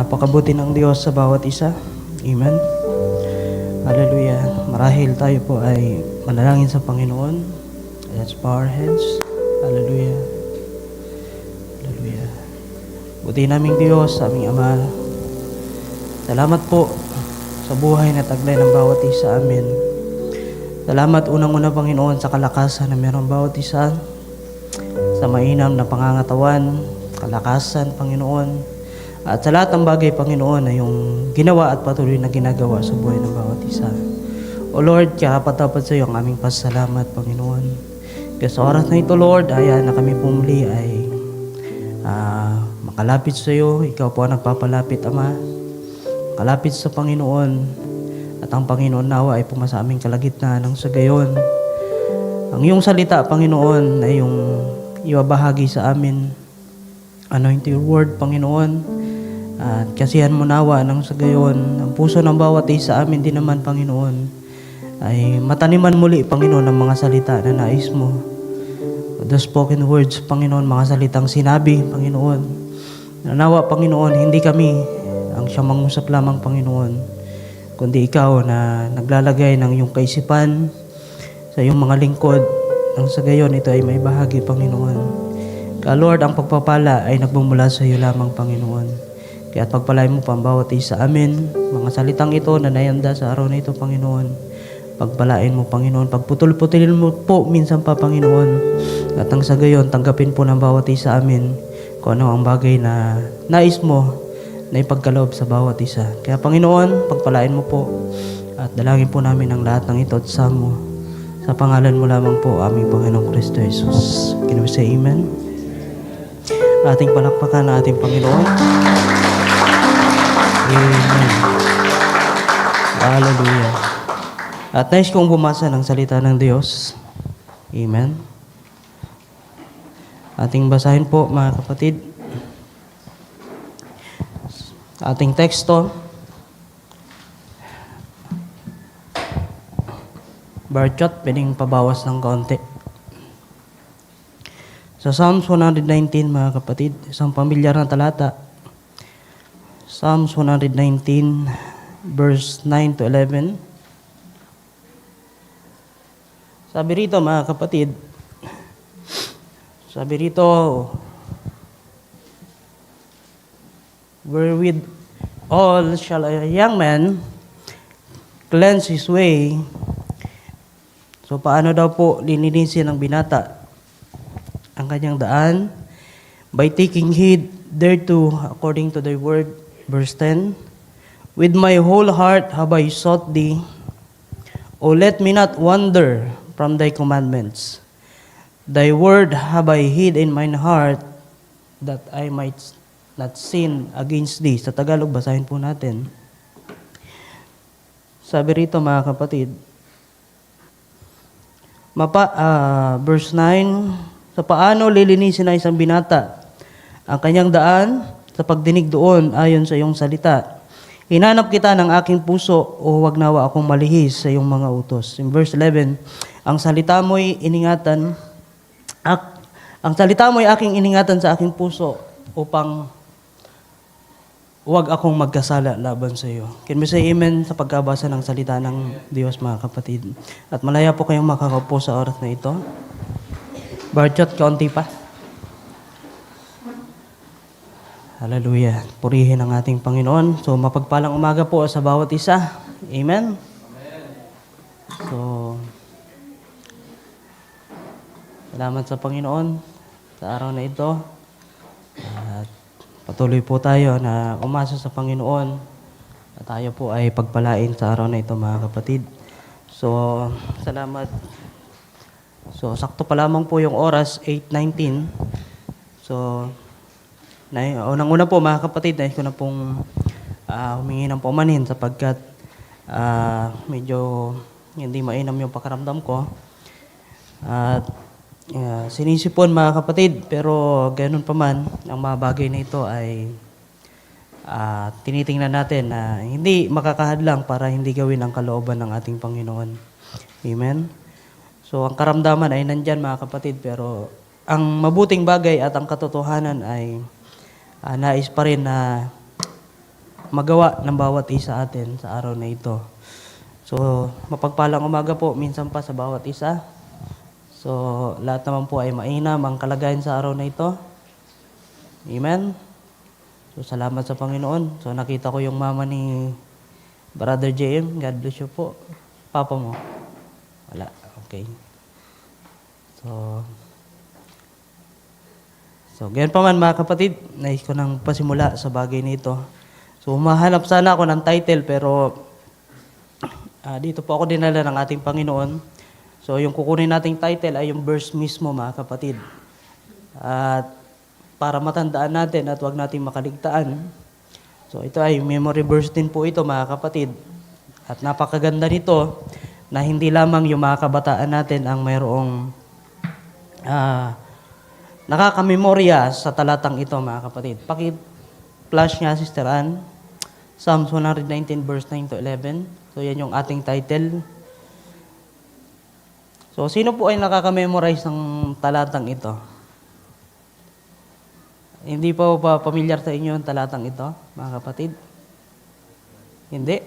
Napakabuti ng Diyos sa bawat isa. Amen. Hallelujah. Marahil tayo po ay manalangin sa Panginoon. Let's bow our heads. Hallelujah. Hallelujah. Buti naming Diyos, aming Ama. Salamat po sa buhay na taglay ng bawat isa amin. Salamat unang-una Panginoon sa kalakasan na meron bawat isa. Sa mainam na pangangatawan, kalakasan Panginoon. At sa lahat ng bagay, Panginoon, na yung ginawa at patuloy na ginagawa sa buhay ng bawat isa. O Lord, karapat-dapat sa iyo ang aming pasalamat, Panginoon. Kaya sa oras na ito, Lord, hayaan na kami pumuli ay makalapit sa iyo. Ikaw po ang nagpapalapit, Ama. Makalapit sa Panginoon. At ang Panginoon nawa ay pumasa aming kalagitnaan ng sa gayon. Ang iyong salita, Panginoon, ay yung ibabahagi sa amin. Anoint your word, Panginoon. At kasihan mo nawa ng sa gayon, ang puso ng bawat isa amin din naman, Panginoon, ay mataniman muli, Panginoon, ang mga salita na nais mo. The spoken words, Panginoon, mga salitang sinabi, Panginoon. Nawa, Panginoon, hindi kami ang siyang mangusap lamang, Panginoon, kundi ikaw na naglalagay ng iyong kaisipan sa iyong mga lingkod. Ang sa gayon, ito ay may bahagi, Panginoon. Kaya Lord, ang pagpapala ay nagbumula sa iyo lamang, Panginoon. Kaya pagpalain mo pa ang bawat isa amin. Mga salitang ito na nayanda sa araw na ito, Panginoon. Pagpalain mo, Panginoon. Pagputol-putulin mo po minsan pa, Panginoon. At ang sa gayon, tanggapin po ng bawat isa amin kung ano ang bagay na nais mo na ipagkaloob sa bawat isa. Kaya, Panginoon, pagpalain mo po. At dalangin po namin ang lahat ng ito at sa mo. Sa pangalan mo lamang po, aming Panginoong Kristo Jesus. Can we say amen? Ating palakpakan na ating Panginoon. Amen. Hallelujah. At nais kong bumasa ng salita ng Diyos. Amen. Ating basahin po, mga kapatid. Ating teksto. Barchot, pwedeng pabawas ng kaunti. Sa Psalms 119, mga kapatid, isang pamilyar na talata. Psalms 119, verse 9 to 11. Sabi rito, mga kapatid, wherewith all shall a young man cleanse his way. So, paano daw po lininisin ng binata ang kanyang daan? By taking heed thereto according to thy word. Verse 10, with my whole heart have I sought thee. O let me not wander from thy commandments. Thy word have I hid in mine heart, that I might not sin against thee. Sa Tagalog, basahin po natin. Sabi rito, mga kapatid, verse 9, sa paano lilinisin na isang binata ang kanyang daan sa pagdinig doon ayon sa iyong salita. Hinanap kita ng aking puso, o huwag nawa akong malihis sa iyong mga utos. In verse 11, ang salita mo'y aking iningatan sa aking puso upang huwag akong magkasala laban sa iyo. Can we say amen sa pagkabasa ng salita ng Diyos, mga kapatid? At malaya po kayong makakaupo sa oras na ito. Barchot, kaunti pa. Hallelujah. Purihin ang ating Panginoon. So, mapagpalang umaga po sa bawat isa. Amen? So, salamat sa Panginoon sa araw na ito. At patuloy po tayo na umasa sa Panginoon. At tayo po ay pagpalain sa araw na ito, mga kapatid. So, salamat. So, sakto pa lamang po yung oras, 8:19. So, unang-una po, mga kapatid, nais ko na pong humingi ng paumanhin sapagkat medyo hindi mainam yung pakaramdam ko. At sinisipon, mga kapatid, pero ganoon pa man, ang mga bagay na ito ay tinitingnan natin na hindi makakahadlang para hindi gawin ang kalooban ng ating Panginoon. Amen? So, ang karamdaman ay nandyan, mga kapatid, pero ang mabuting bagay at ang katotohanan ay nais pa rin na magawa ng bawat isa atin sa araw na ito. So, mapagpalang umaga po minsan pa sa bawat isa. So, lahat naman po ay mainam ang kalagayan sa araw na ito. Amen? So, salamat sa Panginoon. So, nakita ko yung mama ni Brother JM. God bless you po. Papa mo? Wala. Okay. So, ganyan pa man mga kapatid, nais ko nang pasimula sa bagay nito. So, mahanap sana ako ng title pero dito po ako dinala ng ating Panginoon. So, yung kukunin nating title ay yung verse mismo mga kapatid. At para matandaan natin at huwag natin makaligtaan. So, ito ay memory verse din po ito mga kapatid. At napakaganda nito na hindi lamang yung mga kabataan natin ang mayroong nakakamemorya sa talatang ito, mga kapatid. Paki-flash niya, Sister Ann. Psalms 119, verse 9 to 11. So, yan yung ating title. So, sino po ay nakakamemorize ng talatang ito? Hindi pa ba familiar sa inyo yung talatang ito, mga kapatid? Hindi.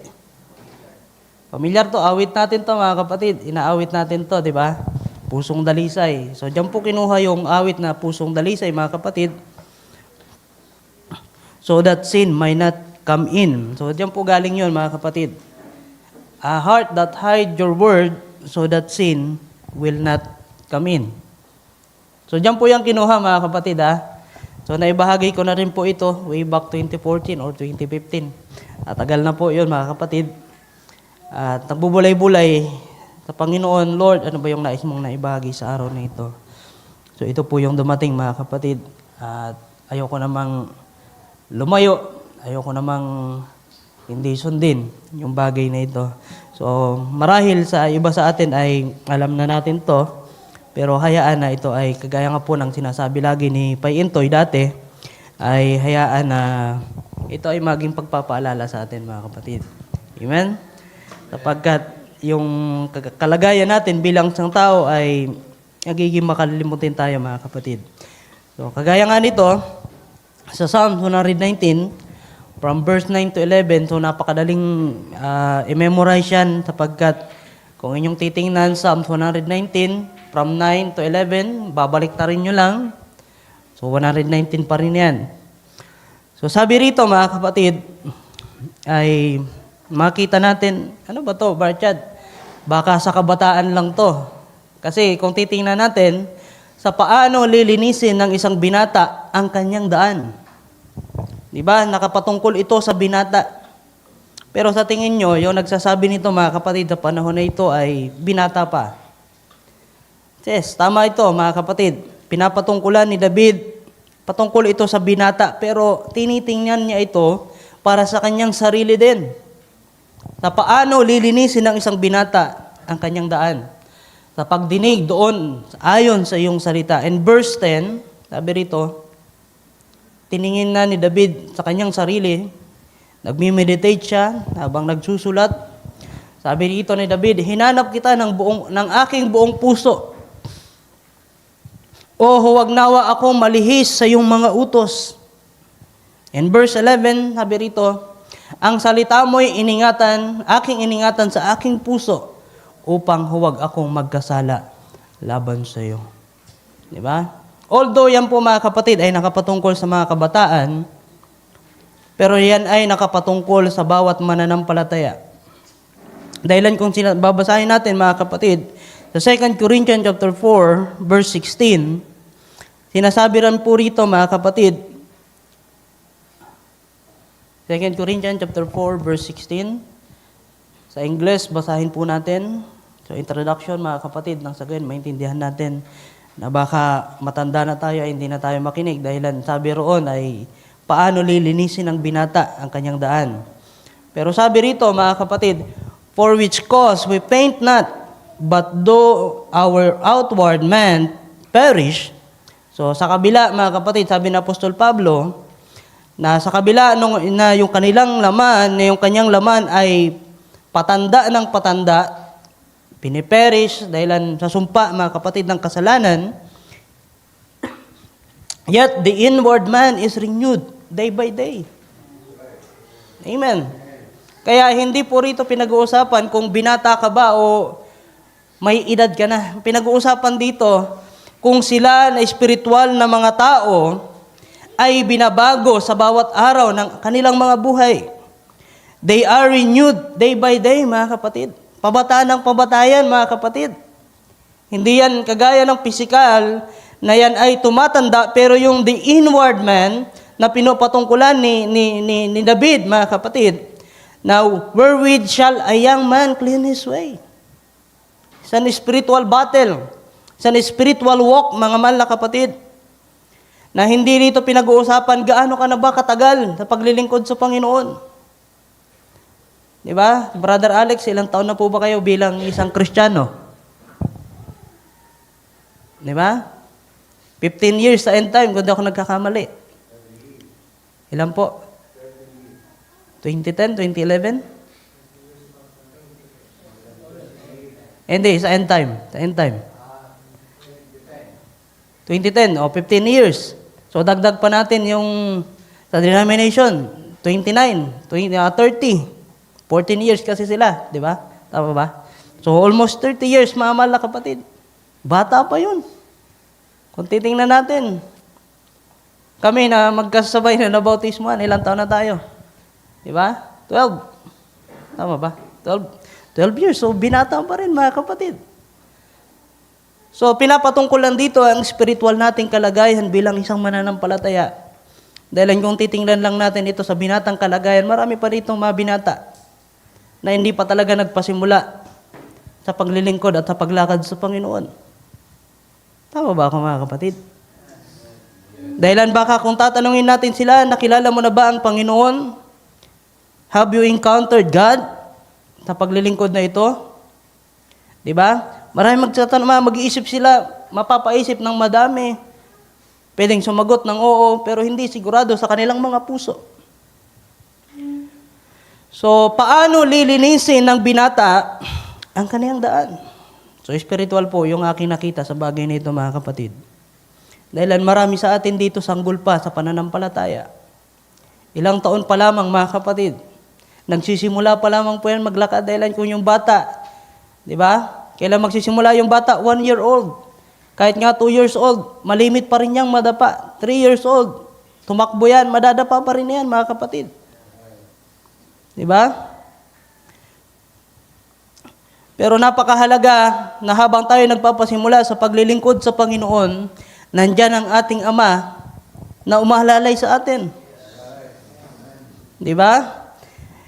Familiar to, awit natin to, mga kapatid. Inaawit natin to, di ba? Pusong Dalisay. So, diyan po kinuha yung awit na Pusong Dalisay, mga kapatid. So that sin might not come in. So, diyan po galing yun, mga kapatid. A heart that hide your word so that sin will not come in. So, diyan po yung kinuha, mga kapatid, So, naibahagi ko na rin po ito way back 2014 or 2015. At tagal na po yun, mga kapatid. At nagbubulay-bulay sa Panginoon, Lord, ano ba yung nais mong naibahagi sa araw na ito? So, ito po yung dumating, mga kapatid. At ayoko namang lumayo. Ayoko namang hindi sundin yung bagay na ito. So, marahil sa iba sa atin ay alam na natin to. Pero hayaan na ito ay, kagaya nga po ng sinasabi lagi ni Pai Intoy dati, ay hayaan na ito ay maging pagpapaalala sa atin, mga kapatid. Amen? Sapagkat yung kalagayan natin bilang isang tao ay nagiging makalimutin tayo, mga kapatid. So, kagaya nga nito, sa Psalms 119, from verse 9 to 11, so napakadaling i-memorize yan sapagkat kung inyong titingnan Psalms 119, from 9 to 11, babalik ta rin nyo lang. So, 119 pa rin yan. So, sabi rito, mga kapatid, ay makita natin, ano ba to, Barchad? Baka sa kabataan lang to. Kasi kung titingnan natin, sa paano lilinisin ng isang binata ang kanyang daan. Diba? Nakapatungkol ito sa binata. Pero sa tingin nyo, yung nagsasabi nito, mga kapatid, sa panahon na ito ay binata pa. Yes, tama ito, mga kapatid. Pinapatungkulan ni David, patungkol ito sa binata, pero tinitingnan niya ito para sa kanyang sarili din. Sa paano lilinisin ng isang binata ang kanyang daan. Sa pagdinig doon, ayon sa iyong salita. And verse 10, sabi rito, tiningin na ni David sa kanyang sarili, nagmi-meditate siya habang nagsusulat. Sabi rito ni David, hinanap kita ng aking buong puso. O huwag nawa ako malihis sa iyong mga utos. And verse 11, sabi rito, ang salita mo'y aking iningatan sa aking puso upang huwag akong magkasala laban sa iyo. Di ba? Although yan po, mga kapatid, ay nakapatungkol sa mga kabataan, pero yan ay nakapatungkol sa bawat mananampalataya. Dahilan kung babasahin natin, mga kapatid, sa 2 Corinthians chapter 4, verse 16, sinasabi rin po rito, mga kapatid, 2 Corinthians chapter 4, verse 16. Sa English, basahin po natin. So, introduction, mga kapatid, nang sa gayon, maintindihan natin na baka matanda na tayo, hindi na tayo makinig. Dahilan, sabi roon ay, paano lilinisin ng binata ang kanyang daan. Pero sabi rito, mga kapatid, for which cause we faint not, but though our outward man perish. So, sa kabila, mga kapatid, sabi ni Apostol Pablo, na sa kabila na yung kanilang laman, na yung kanyang laman ay patanda ng patanda, piniperish dahil sa sumpa, mga kapatid, ng kasalanan, yet the inward man is renewed day by day. Amen. Kaya hindi po rito pinag-uusapan kung binata ka ba o may edad ka na. Pinag-uusapan dito kung sila na espiritual na mga tao ay binabago sa bawat araw ng kanilang mga buhay. They are renewed day by day, mga kapatid. Pabataan ng pabatayan, mga kapatid. Hindi yan kagaya ng physical na yan ay tumatanda, pero yung the inward man na pinapatungkulan ni David, mga kapatid. Now, wherewith shall a young man clean his way? It's an spiritual battle. It's an spiritual walk, mga mahal na kapatid. Na hindi rito pinag-uusapan gaano ka na ba katagal sa paglilingkod sa Panginoon. Di ba? Brother Alex, ilang taon na po ba kayo bilang isang Kristiyano? Di ba? 15 years sa end time, kung di ako nagkakamali. Ilan po? 2010, 2011? Hindi, sa end time. Sa end time. 2010, 15 years. So, dagdag pa natin yung sa denomination, 29, 30, 14 years kasi sila, di ba? Tama ba? So, almost 30 years, mga mahal na kapatid. Bata pa yun. Kung titingnan natin, kami na magkasabay na nabautismuhan, ilang taon na tayo? Di ba? 12. Tama ba? 12 years. So, binata pa rin, mga kapatid. So, pinapatungkol lang dito ang spiritual nating kalagayan bilang isang mananampalataya. Dahil kung titingnan lang natin ito sa binatang kalagayan, marami pa rito mga binata na hindi pa talaga nagpasimula sa paglilingkod at sa paglakad sa Panginoon. Tama ba ako, mga kapatid? Dahilan baka kung tatanungin natin sila, nakilala mo na ba ang Panginoon? Have you encountered God sa paglilingkod na ito? Di ba? Maraming mag-iisip sila, mapapaisip ng madami. Pwedeng sumagot ng oo, pero hindi sigurado sa kanilang mga puso. So, paano lilinisin ng binata ang kaniyang daan? So, spiritual po yung aking nakita sa bagay nito, mga kapatid. Dahil marami sa atin dito sanggol pa sa pananampalataya. Ilang taon pa lamang, mga kapatid. Nagsisimula pa lamang po yan maglakad dahil kung yung bata, di ba? Kailan magsisimula yung bata? 1 year old. Kahit nga 2 years old, malimit pa rin niyang madapa. 3 years old, tumakbo yan, madadapa pa rin yan, mga kapatid. Di ba? Pero napakahalaga na habang tayo nagpapasimula sa paglilingkod sa Panginoon, nandyan ang ating Ama na umahalalay sa atin. Di ba?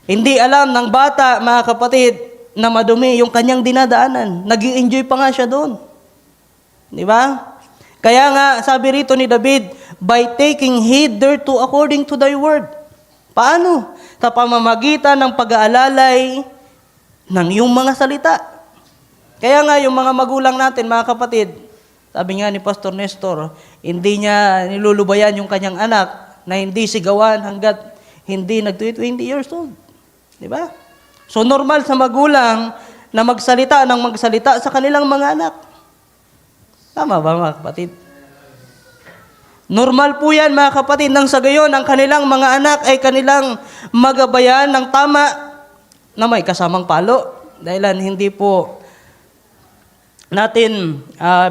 Hindi alam ng bata, mga kapatid, na madumi yung kanyang dinadaanan. Nag-i-enjoy pa nga siya doon. Di ba? Kaya nga, sabi rito ni David, by taking heed thereto according to thy word. Paano? Sa pamamagitan ng pag-aalalay ng iyong mga salita. Kaya nga, yung mga magulang natin, mga kapatid, sabi nga ni Pastor Nestor, hindi niya nilulubayan yung kanyang anak na hindi sigawan hanggat hindi nag-20 years old. Di ba? So, normal sa magulang na magsalita sa kanilang mga anak. Tama ba, mga kapatid? Normal po yan, mga kapatid, nang sa gayon, ang kanilang mga anak ay kanilang magabayan ng tama na may kasamang palo. Dahilan hindi po natin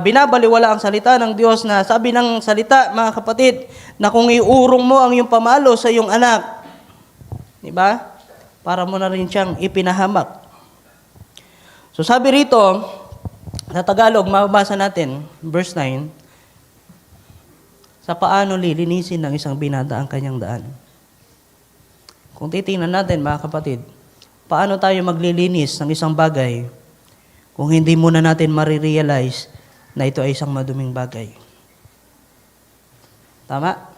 binabaliwala ang salita ng Diyos na sabi ng salita, mga kapatid, na kung iurong mo ang iyong pamalo sa iyong anak, di ba? Para mo na rin siyang ipinahamak. So sabi rito, sa Tagalog, mababasa natin, verse 9, sa paano lilinisin ng isang binata ang kanyang daan. Kung titingnan natin, mga kapatid, paano tayo maglilinis ng isang bagay kung hindi muna natin marirealize na ito ay isang maduming bagay? Tama?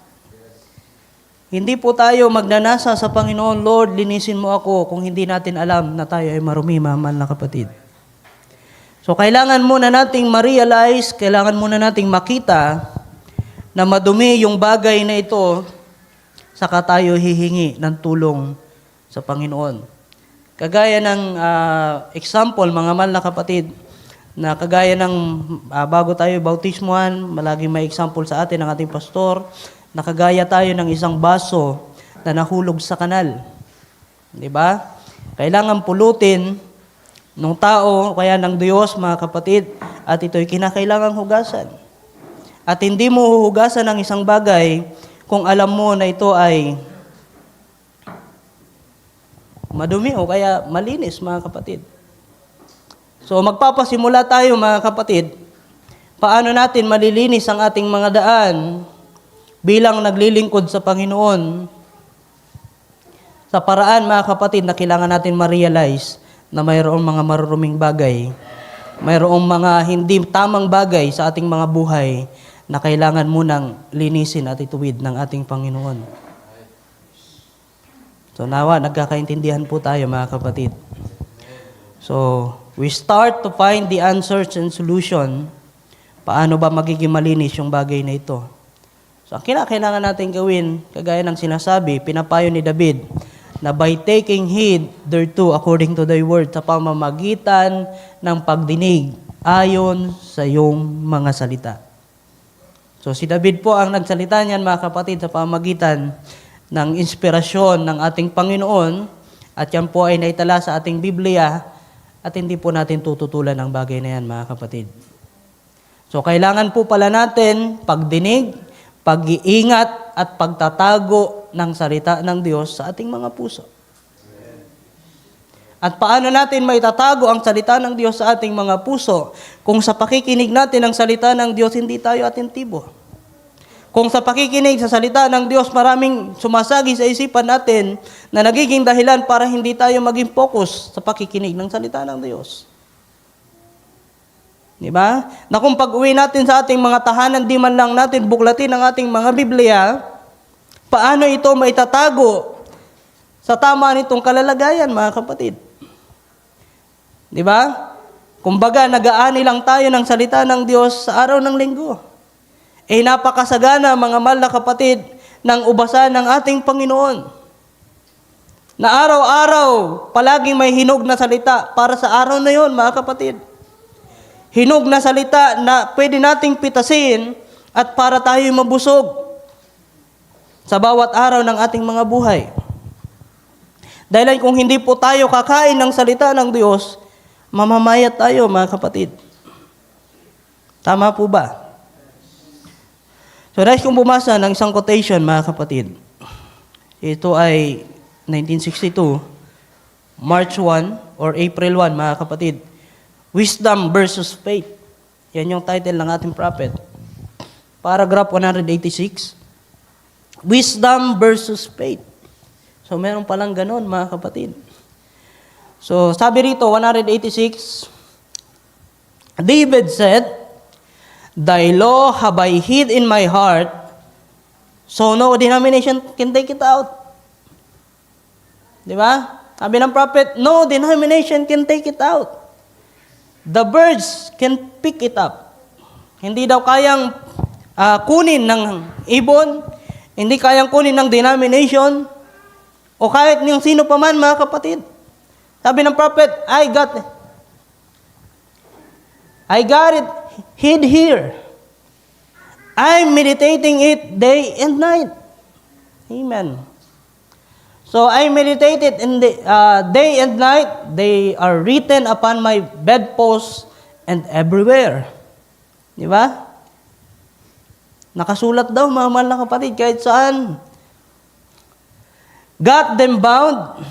Hindi po tayo magnanasa sa Panginoon, Lord, linisin mo ako kung hindi natin alam na tayo ay marumi, mahal na kapatid. So, kailangan muna nating ma-realize, kailangan muna nating makita na madumi yung bagay na ito, saka tayo hihingi ng tulong sa Panginoon. Kagaya ng example, mga mahal na kapatid, na kagaya ng bago tayo bautismuhan, malaging may example sa atin ng ating pastor, nakagaya tayo ng isang baso na nahulog sa kanal. Di ba? Kailangan pulutin ng tao, kaya ng Diyos, mga kapatid, at ito'y kinakailangang hugasan. At hindi mo huhugasan ng isang bagay kung alam mo na ito ay madumi o kaya malinis, mga kapatid. So magpapasimula tayo, mga kapatid, paano natin malilinis ang ating mga daan bilang naglilingkod sa Panginoon. Sa paraan, mga kapatid, na kailangan natin ma-realize na mayroong mga maruruming bagay, mayroong mga hindi tamang bagay sa ating mga buhay na kailangan munang linisin at ituwid ng ating Panginoon. So nawa, nagkakaintindihan po tayo, mga kapatid. So, we start to find the answers and solution. Paano ba magiging malinis yung bagay na ito? So, ang kailangan natin gawin, kagaya ng sinasabi, pinapayo ni David, na by taking heed thereto according to thy word, sa pamamagitan ng pagdinig ayon sa iyong mga salita. So, si David po ang nagsalita niyan, mga kapatid, sa pamamagitan ng inspirasyon ng ating Panginoon, at yan po ay naitala sa ating Biblia, at hindi po natin tututulan ang bagay na yan, mga kapatid. So, kailangan po pala natin pagdinig, pag-iingat, at pagtatago ng salita ng Diyos sa ating mga puso. At paano natin maitatago ang salita ng Diyos sa ating mga puso kung sa pakikinig natin ng salita ng Diyos hindi tayo atentibo? Kung sa pakikinig sa salita ng Diyos maraming sumasagi sa isipan natin na nagiging dahilan para hindi tayo maging focus sa pakikinig ng salita ng Diyos. Di ba? Na kung pag-uwi natin sa ating mga tahanan, di man lang natin buklatin ang ating mga Biblia, paano ito maitatago sa tama nitong kalalagayan, mga kapatid? Di ba? Kumbaga, nag-aani lang tayo ng salita ng Diyos sa araw ng linggo. Napakasagana, mga mahal na kapatid, ng ubasan ng ating Panginoon. Na araw-araw, palaging may hinog na salita para sa araw na yon, mga kapatid. Hinog na salita na pwede nating pitasin at para tayo mabusog sa bawat araw ng ating mga buhay. Dahil kung hindi po tayo kakain ng salita ng Diyos, mamamayat tayo, mga kapatid. Tama po ba? So, nais kong bumasa ng isang quotation, mga kapatid. Ito ay 1962, March 1 or April 1, mga kapatid. Wisdom versus Faith. Yan yung title ng ating prophet. Paragraph 186. Wisdom versus Faith. So, meron palang ganon, mga kapatid. So, sabi rito, 186, David said, Thy law have I hid in my heart, so no denomination can take it out. Di ba? Sabi ng prophet, no denomination can take it out. The birds can pick it up. Hindi daw kayang kunin ng ibon, hindi kayang kunin ng denomination, o kahit ng sino pa man, mga kapatid. Sabi ng prophet, I got it hid here. I'm meditating it day and night. Amen. So I meditated in the day and night. They are written upon my bedpost and everywhere. Di ba? Nakasulat daw, mga mahal na kapatid, kahit saan. Got them bound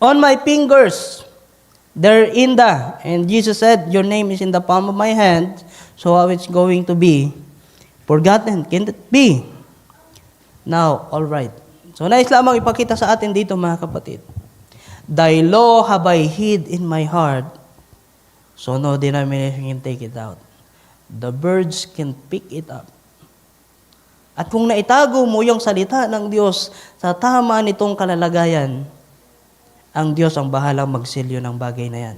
on my fingers. They're in and Jesus said, your name is in the palm of my hand, so how it's going to be forgotten? Can it be? Now, all right. So, nais lamang ipakita sa atin dito, mga kapatid. Thy law have I hid in my heart, so no denomination can take it out. The birds can pick it up. At kung naitago mo yung salita ng Diyos sa tama nitong kalalagayan, ang Diyos ang bahalang magselyo ng bagay na yan.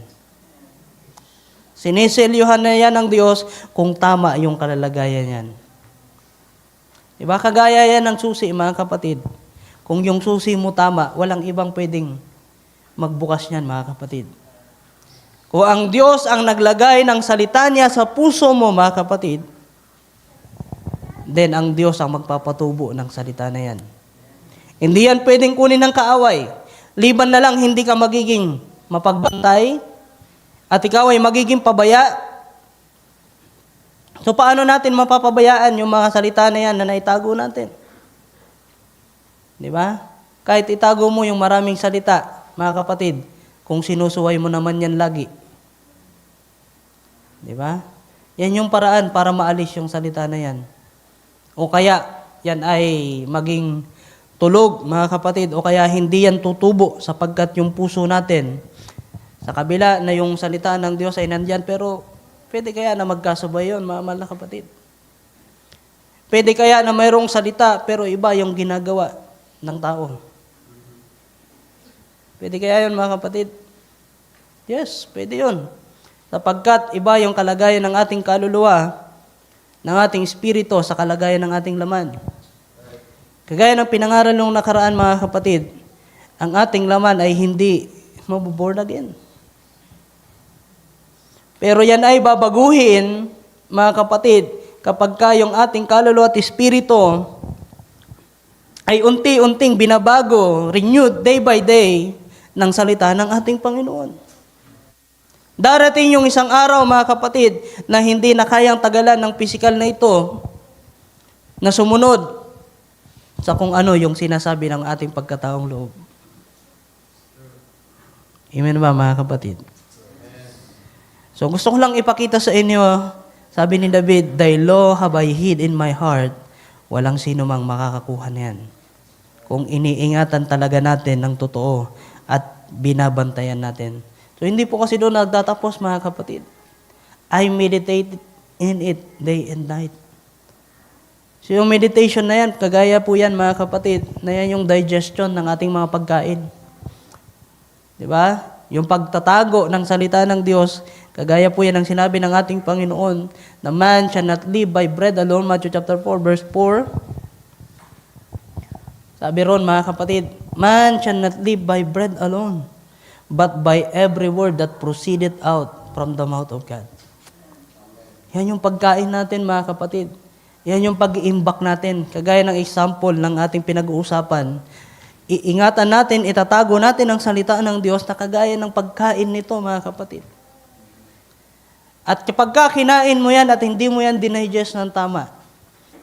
Siniselyuhan na yan ng Diyos kung tama yung kalalagayan yan. Diba? Kagaya yan ng susi, mga kapatid. Kung yung susi mo tama, walang ibang pwedeng magbukas niyan, mga kapatid. Kung ang Diyos ang naglagay ng salita niya sa puso mo, mga kapatid, then ang Diyos ang magpapatubo ng salita na yan. Hindi yan pwedeng kunin ng kaaway. Liban na lang hindi ka magiging mapagbantay at ikaw ay magiging pabaya. So paano natin mapapabayaan yung mga salita na yan na naitago natin? Di ba? Kahit itago mo yung maraming salita, mga kapatid, kung sinusuway mo naman yan lagi. Di ba? Yan yung paraan para maalis yung salita na yan. O kaya, yan ay maging tulog, mga kapatid, o kaya hindi yan tutubo sapagkat yung puso natin, sa kabila na yung salita ng Diyos ay nandyan, pero pwede kaya na magkasabay yun, mga mahal na kapatid. Pwede kaya na mayroong salita, pero iba yung ginagawa ng tao. Pwede kaya yun, mga kapatid? Yes, pwede yun. Sapagkat iba yung kalagayan ng ating kaluluwa, ng ating espiritu sa kalagayan ng ating laman. Kagaya ng pinangaral nung nakaraan, mga kapatid, ang ating laman ay hindi mabuborn again. Pero yan ay babaguhin, mga kapatid, kapag yung ating kaluluwa at espiritu ay unti-unting binabago, renewed day by day ng salita ng ating Panginoon. Darating yung isang araw, mga kapatid, na hindi na kayang tagalan ng pisikal na ito na sumunod sa kung ano yung sinasabi ng ating pagkataong loob. Amen ba, mga kapatid? So gusto ko lang ipakita sa inyo, sabi ni David, "Thy law have I hid in my heart." Walang sino mang makakakuha niyan. Kung iniingatan talaga natin ng totoo at binabantayan natin. So hindi po kasi doon nagtatapos, mga kapatid. I meditate in it day and night. So yung meditation na yan, kagaya po yan, mga kapatid, na yan yung digestion ng ating mga pagkain. Di ba? Yung pagtatago ng salita ng Diyos, kagaya po yan ang sinabi ng ating Panginoon, na man shall not live by bread alone, Matthew chapter 4, verse 4. Sabi ron, mga kapatid, man shall not live by bread alone, but by every word that proceeded out from the mouth of God. Yan yung pagkain natin, mga kapatid. Yan yung pag-iimbak natin. Kagaya ng example ng ating pinag-uusapan. Iingatan natin, itatago natin ang salita ng Diyos na kagaya ng pagkain nito, mga kapatid. At kapag kinain mo yan at hindi mo yan dinigest ng tama,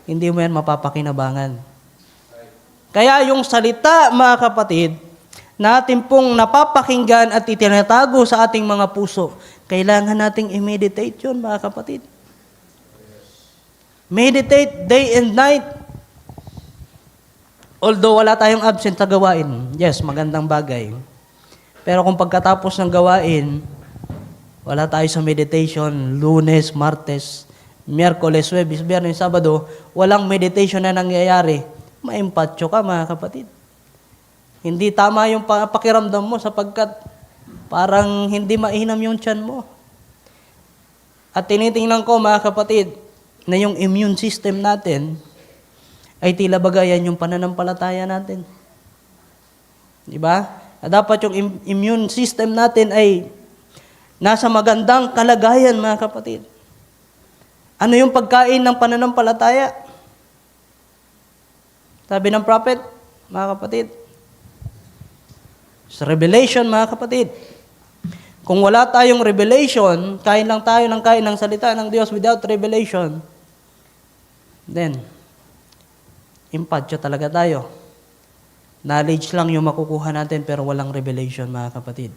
hindi mo yan mapapakinabangan. Kaya yung salita, mga kapatid, natin pong napapakinggan at itinatago sa ating mga puso, kailangan nating i-meditate yun, mga kapatid. Meditate day and night. Although wala tayong absent sa gawain, yes, magandang bagay. Pero kung pagkatapos ng gawain, wala tayo sa meditation, Lunes, Martes, Miyerkules, Huwebes, Biyernes, Sabado, walang meditation na nangyayari, maimpatyo ka, mga kapatid. Hindi tama yung pakiramdam mo sapagkat parang hindi mainam yung tiyan mo. At tinitingnan ko, mga kapatid, na yung immune system natin ay tila bagayan yung pananampalataya natin. Di ba? Dapat yung immune system natin ay nasa magandang kalagayan, mga kapatid. Ano yung pagkain ng pananampalataya? Sabi ng prophet, mga kapatid, sa Revelation, mga kapatid, kung wala tayong revelation, kain lang tayo ng kain ng salita ng Diyos without revelation, then, impatyo talaga tayo. Knowledge lang yung makukuha natin pero walang revelation, mga kapatid.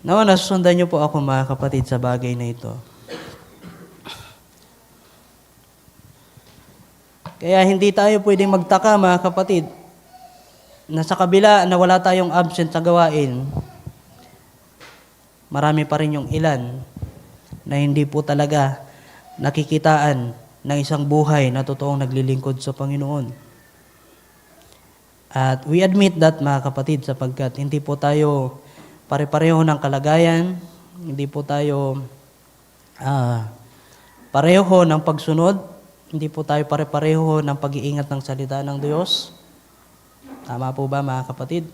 Nawa, nasusundan niyo po ako, mga kapatid, sa bagay na ito. Kaya hindi tayo pwedeng magtaka, mga kapatid, na sa kabila na wala tayong absent sa gawain, marami pa rin yung ilan na hindi po talaga nakikitaan ng isang buhay na totoong naglilingkod sa Panginoon. At we admit that, mga kapatid, sapagkat hindi po tayo pare-pareho ng kalagayan, hindi po tayo pareho ng pagsunod, hindi po tayo pare-pareho ng pag-iingat ng salita ng Diyos. Tama po ba, mga kapatid?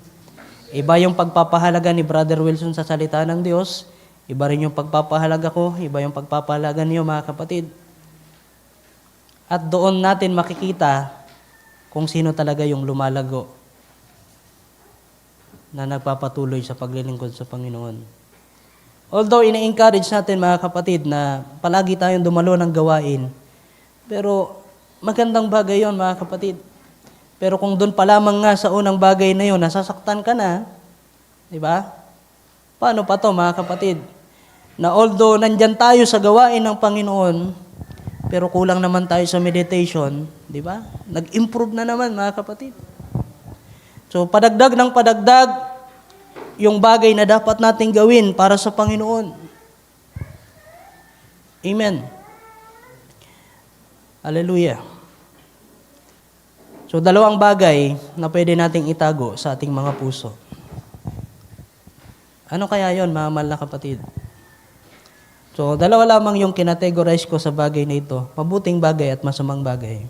Iba yung pagpapahalaga ni Brother Wilson sa salita ng Diyos, iba rin yung pagpapahalaga ko, iba yung pagpapahalaga niyo, mga kapatid. At doon natin makikita kung sino talaga yung lumalago na nagpapatuloy sa paglilingkod sa Panginoon. Although ina-encourage natin mga kapatid na palagi tayong dumalo ng gawain, pero magandang bagay yon mga kapatid. Pero kung doon pa lamang nga sa unang bagay na yon, nasasaktan ka na, di ba? Paano pa to mga kapatid? Na although nandyan tayo sa gawain ng Panginoon, pero kulang naman tayo sa meditation, di ba? Nag-improve na naman mga kapatid. So padagdag ng padagdag yung bagay na dapat nating gawin para sa Panginoon. Amen. Hallelujah. So dalawang bagay na pwede nating itago sa ating mga puso. Ano kaya yon mga mahal na kapatid? So dalawa lamang yung kinategorize ko sa bagay na ito. Mabuting bagay at masamang bagay.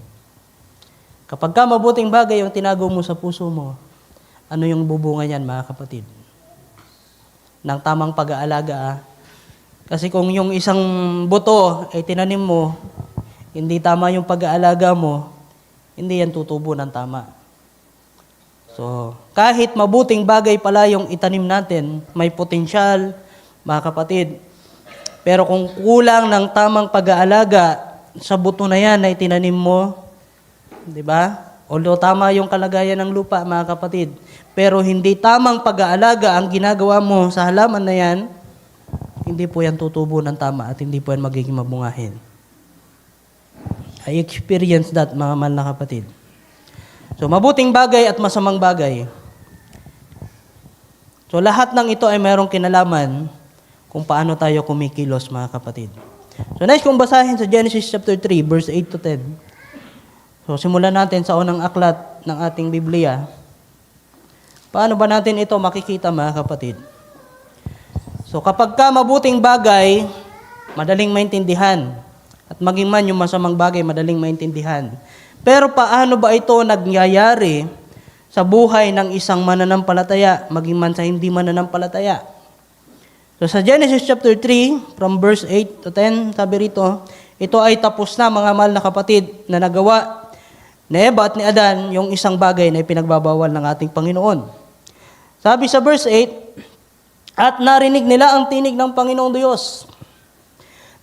Kapag ka mabuting bagay yung tinago mo sa puso mo, ano yung bubunga niyan mga kapatid? Ng tamang pag-aalaga. Kasi kung yung isang buto ay tinanim mo, hindi tama yung pag-aalaga mo, hindi yan tutubo ng tama. So, kahit mabuting bagay pala yung itanim natin, may potensyal, mga kapatid. Pero kung kulang ng tamang pag-aalaga sa buto na yan na itinanim mo, di ba? Although tama yung kalagayan ng lupa, mga kapatid, pero hindi tamang pag-aalaga ang ginagawa mo sa halaman na yan, hindi po yan tutubo ng tama at hindi po yan magiging mabungahin. I experienced that, mga mahal na kapatid. So, mabuting bagay at masamang bagay. So, lahat ng ito ay mayroong kinalaman kung paano tayo kumikilos, mga kapatid. So, next kong basahin sa Genesis chapter 3, verse 8 to 10. So, simulan natin sa unang aklat ng ating Biblia. Paano ba natin ito makikita, mga kapatid? So, kapag ka mabuting bagay, madaling maintindihan. At maging man yung masamang bagay, madaling maintindihan. Pero paano ba ito nangyayari sa buhay ng isang mananampalataya, maging man sa hindi mananampalataya? So, sa Genesis chapter 3, from verse 8 to 10, sabi rito, ito ay tapos na, mga mahal na kapatid, na nagawa ni Eva at ni Adan yung isang bagay na ipinagbabawal ng ating Panginoon. Sabi sa verse 8, at narinig nila ang tinig ng Panginoong Diyos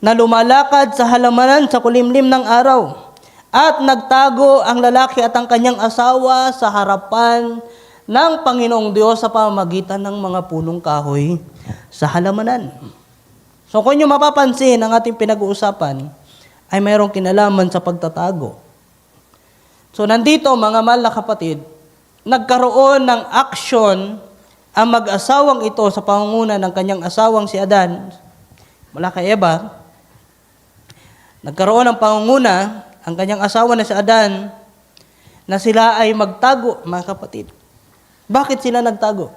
na lumalakad sa halamanan sa kulimlim ng araw at nagtago ang lalaki at ang kanyang asawa sa harapan ng Panginoong Diyos sa pamamagitan ng mga punong kahoy sa halamanan. So kung nyo mapapansin, ang ating pinag-uusapan ay mayroong kinalaman sa pagtatago. So nandito, mga mahal na kapatid, nagkaroon ng action ang mag-asawang ito sa pangunguna ng kanyang asawang si Adan, mula kay Eva. Nagkaroon ng pangunguna ang kanyang asawa na si Adan na sila ay magtago, mga kapatid. Bakit sila nagtago?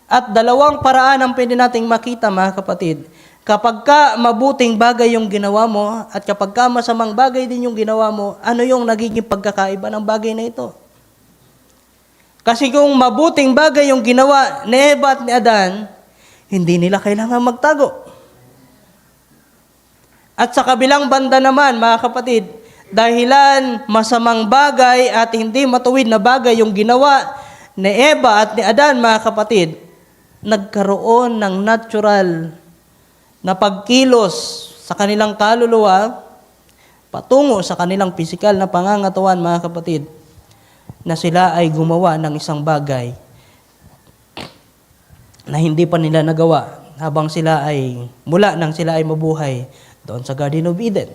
At dalawang paraan ang pwede nating makita, mga kapatid. Kapag ka mabuting bagay yung ginawa mo at kapag ka masamang bagay din yung ginawa mo, ano yung nagiging pagkakaiba ng bagay na ito? Kasi kung mabuting bagay yung ginawa ni Eva at ni Adan, hindi nila kailangan magtago. At sa kabilang banda naman, mga kapatid, dahilan masamang bagay at hindi matuwid na bagay yung ginawa ni Eva at ni Adan, mga kapatid, nagkaroon ng natural na pagkilos sa kanilang kaluluwa patungo sa kanilang pisikal na pangangatawan, mga kapatid, na sila ay gumawa ng isang bagay na hindi pa nila nagawa habang sila ay, mula nang sila ay mabuhay doon sa Garden of Eden.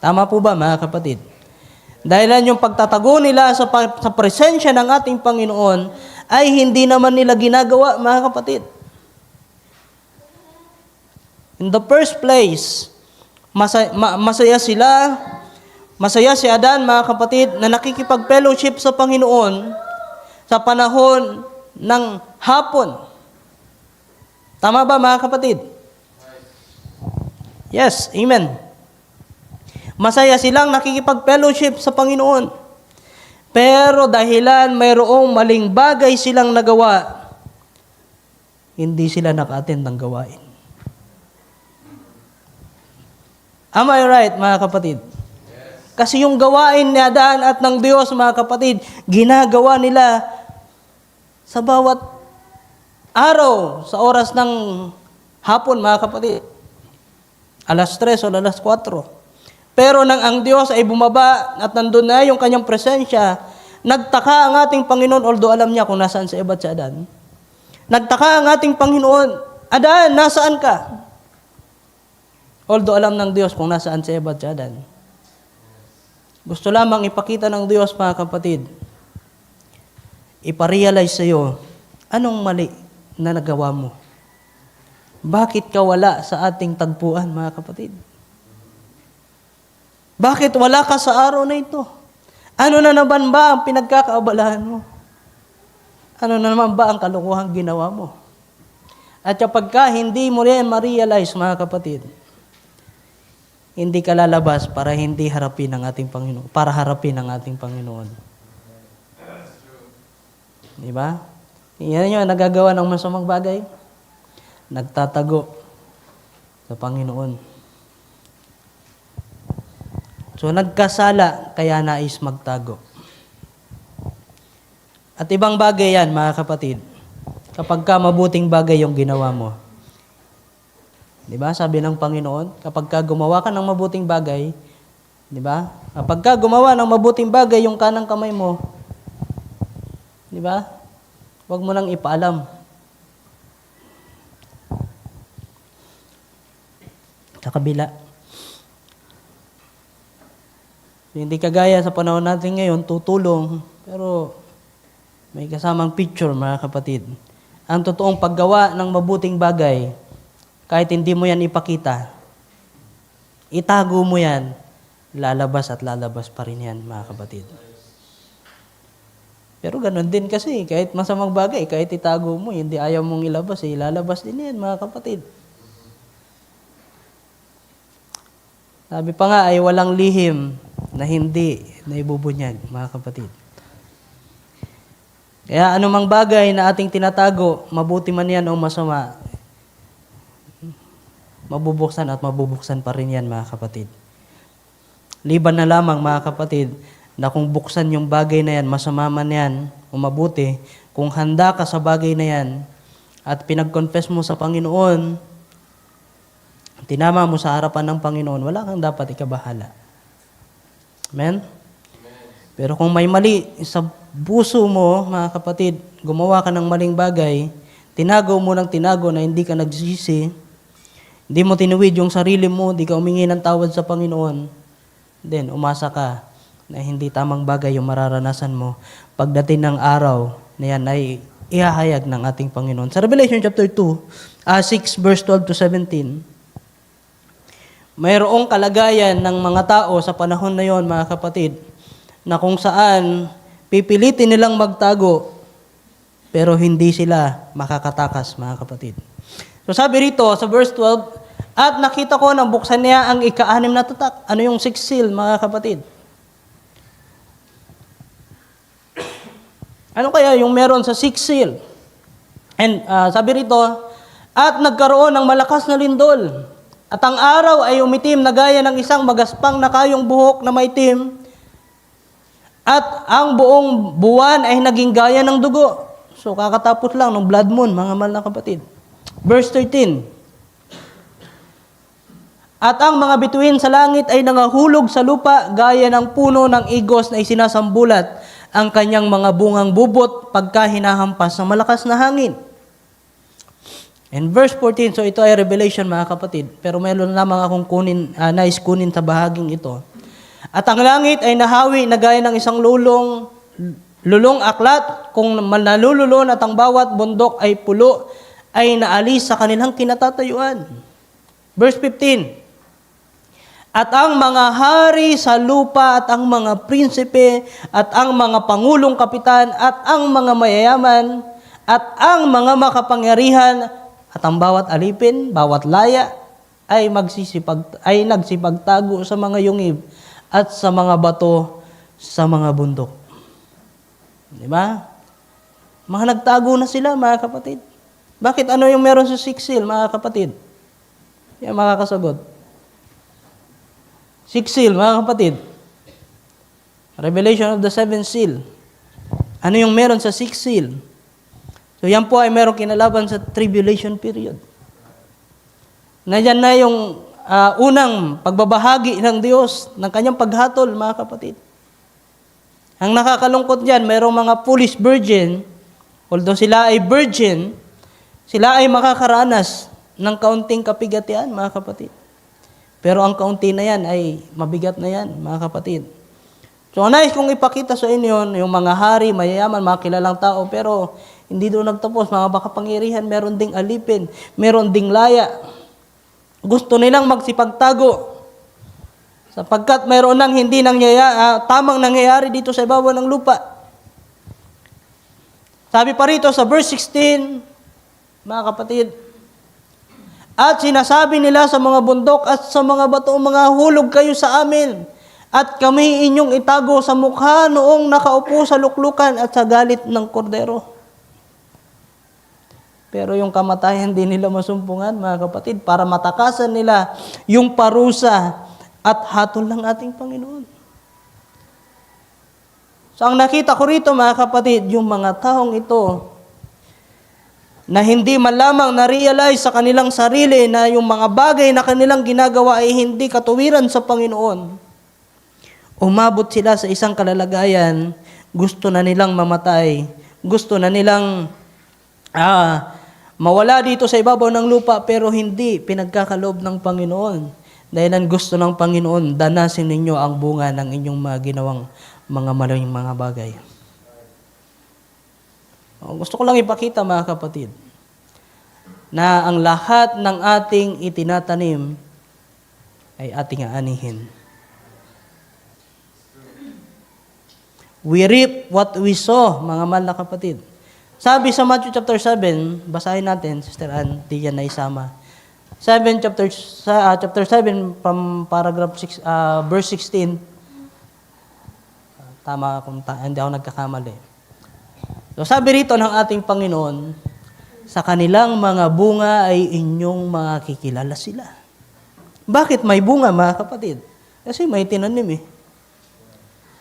Tama po ba, mga kapatid? Dahilan yung pagtatago nila sa presensya ng ating Panginoon ay hindi naman nila ginagawa, mga kapatid. In the first place, masaya sila, masaya si Adan, mga kapatid, na nakikipag-fellowship sa Panginoon sa panahon ng hapon. Tama ba, mga kapatid? Yes, amen. Masaya silang nakikipag-fellowship sa Panginoon. Pero dahilan mayroong maling bagay silang nagawa, hindi sila naka-attend ng gawain. Am I right, mga kapatid? Kasi yung gawain ni Adan at ng Diyos, mga kapatid, ginagawa nila Sa bawat araw, sa oras ng hapon, mga kapatid. Alas 3 o alas 4. Pero nang ang Diyos ay bumaba at nandun na yung kanyang presensya, nagtaka ang ating Panginoon, although alam niya kung nasaan si Eva at si Adan. Nagtaka ang ating Panginoon, Adan, nasaan ka? Although alam ng Diyos kung nasaan si Eva at si Adan. Gusto lamang ipakita ng Diyos, mga kapatid, iparealize sa iyo, anong mali na nagawa mo? Bakit ka wala sa ating tagpuan, mga kapatid? Bakit wala ka sa araw na ito? Ano na naman ba ang pinagkakaabalahan mo? Ano na naman ba ang kalukuhang ginawa mo? At kapag ka hindi mo rin ma-realize, mga kapatid, hindi ka lalabas para hindi harapin ang ating Panginoon, para harapin ang ating Panginoon. Di ba? Yan yung nagagawa ng masamang bagay. Nagtatago sa Panginoon. So, nagkasala, kaya nais magtago. At ibang bagay yan, mga kapatid. Kapag ka mabuting bagay yung ginawa mo. Di ba? Sabi ng Panginoon, kapag ka gumawa ka ng mabuting bagay, di ba? Kapag ka gumawa ng mabuting bagay yung kanang kamay mo, di ba? Huwag mo nang ipaalam. Sa kabila. Hindi kagaya sa panahon natin ngayon, tutulong, pero may kasamang picture, mga kapatid. Ang totoong paggawa ng mabuting bagay, kahit hindi mo yan ipakita, itago mo yan, lalabas at lalabas pa rin yan, mga kapatid. Pero ganun din kasi, kahit masamang bagay, kahit itago mo, hindi ayaw mong ilabas, lalabas din yan, mga kapatid. Sabi pa nga ay walang lihim na hindi naibubunyag, mga kapatid. Kaya anumang bagay na ating tinatago, mabuti man yan o masama, mabubuksan at mabubuksan pa rin yan, mga kapatid. Liban na lamang, mga kapatid, na kung buksan yung bagay na yan, masama man yan o mabuti, kung handa ka sa bagay na yan at pinag-confess mo sa Panginoon, tinama mo sa harapan ng Panginoon, wala kang dapat ikabahala. Amen? Pero kung may mali sa puso mo, mga kapatid, gumawa ka ng maling bagay, tinago mo ng tinago na hindi ka nagsisi, hindi mo tinuwid yung sarili mo, hindi ka humingi ng tawad sa Panginoon, then umasa ka na hindi tamang bagay yung mararanasan mo. Pagdating ng araw na yan ay ihahayag ng ating Panginoon. Sa Revelation chapter 6 verse 12 to 17, mayroong kalagayan ng mga tao sa panahon na yon, mga kapatid, na kung saan pipilitin nilang magtago, pero hindi sila makakatakas, mga kapatid. So sabi rito sa verse 12, at nakita ko nang buksan niya ang ika-6 na tatak. Ano yung 6th seal, mga kapatid? Ano kaya yung meron sa 6th seal? And sabi rito, at nagkaroon ng malakas na lindol. At ang araw ay umitim na gaya ng isang magaspang na kayong buhok na maitim. At ang buong buwan ay naging gaya ng dugo. So kakatapos lang ng blood moon, mga mahal na kapatid. Verse 13. At ang mga bituin sa langit ay nangahulog sa lupa gaya ng puno ng igos na isinasambulat ang kanyang mga bungang bubot pagka hinahampas ng malakas na hangin. And verse 14, so ito ay revelation, mga kapatid, pero meron lamang akong nais kunin sa bahaging ito. At ang langit ay nahawi na gaya ng isang lulong aklat, kung nalululon at ang bawat bundok ay pulo, ay naalis sa kanilang kinatatayuan. Verse 15, at ang mga hari sa lupa at ang mga prinsipe at ang mga pangulong kapitan at ang mga mayayaman at ang mga makapangyarihan at ang bawat alipin, bawat laya ay nagsipagtago sa mga yungib at sa mga bato sa mga bundok. Di ba? Mga nagtago na sila, mga kapatid. Bakit ano yung meron sa 6th seal, mga kapatid? Yan, makakasagot. 6th seal, mga kapatid. Revelation of the 7th seal. Ano yung meron sa 6th seal? So yan po ay merong kinalaban sa tribulation period. Nandiyan na yung unang pagbabahagi ng Diyos, ng kanyang paghatol, mga kapatid. Ang nakakalungkot dyan, merong mga foolish virgin, although sila ay virgin, sila ay makakaranas ng kaunting kapigatian, mga kapatid. Pero ang kaunti na yan ay mabigat na yan, mga kapatid. So, nais kong ipakita sa inyo yung mga hari, mayayaman, mga kilalang tao, pero hindi doon nagtapos. Mga makapangyarihan, meron ding alipin, meron ding laya. Gusto nilang magsipagtago sapagkat mayroon nang hindi tamang nangyayari dito sa ibabaw ng lupa. Sabi pa rito sa verse 16, mga kapatid, at sinasabi nila sa mga bundok at sa mga bato, mga hulog kayo sa amin, at kami inyong itago sa mukha noong nakaupo sa luklukan at sa galit ng kordero. Pero yung kamatayan din nila masumpungan, mga kapatid, para matakasan nila yung parusa at hatol ng ating Panginoon. So ang nakita ko rito, mga kapatid, yung mga taong ito na hindi man lamang na-realize sa kanilang sarili na yung mga bagay na kanilang ginagawa ay hindi katuwiran sa Panginoon. Umabot sila sa isang kalalagayan, gusto na nilang mamatay, gusto na nilang mawala dito sa ibabaw ng lupa, pero hindi pinagkakaloob ng Panginoon. Dahil ang gusto ng Panginoon, danasin ninyo ang bunga ng inyong mga ginawang mga maling mga bagay. Gusto ko lang ipakita, mga kapatid, na ang lahat ng ating itinatanim ay ating aanihin. We reap what we sow, mga mahal na kapatid. Sabi sa Matthew chapter 7, basahin natin, Sister Ann, di yan na isama. Chapter 7, from paragraph 6, verse 16. Tama kung hindi ako nagkakamali. So sabi rito ng ating Panginoon, sa kanilang mga bunga ay inyong makikilala sila. Bakit may bunga, mga kapatid? Kasi may tinanim eh.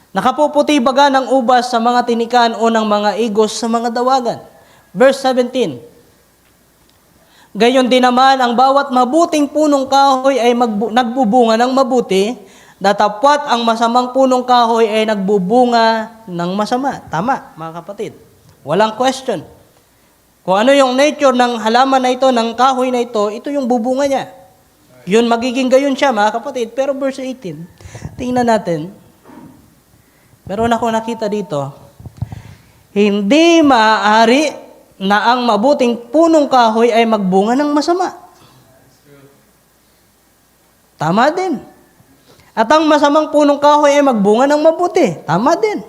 Nakapuputi baga ng ubas sa mga tinikan o ng mga igos sa mga dawagan. Verse 17. Gayon din naman, ang bawat mabuting punong kahoy ay nagbubunga ng mabuti, datapwat ang masamang punong kahoy ay nagbubunga ng masama. Tama, mga kapatid. Walang question. Kung ano yung nature ng halaman na ito, ng kahoy na ito yung bubunga niya. Yun, magiging gayon siya, mga kapatid. Pero verse 18, tingnan natin. Meron ako nakita dito, hindi maaari na ang mabuting punong kahoy ay magbunga ng masama. Tama din. At ang masamang punong kahoy ay magbunga ng mabuti. Tama din.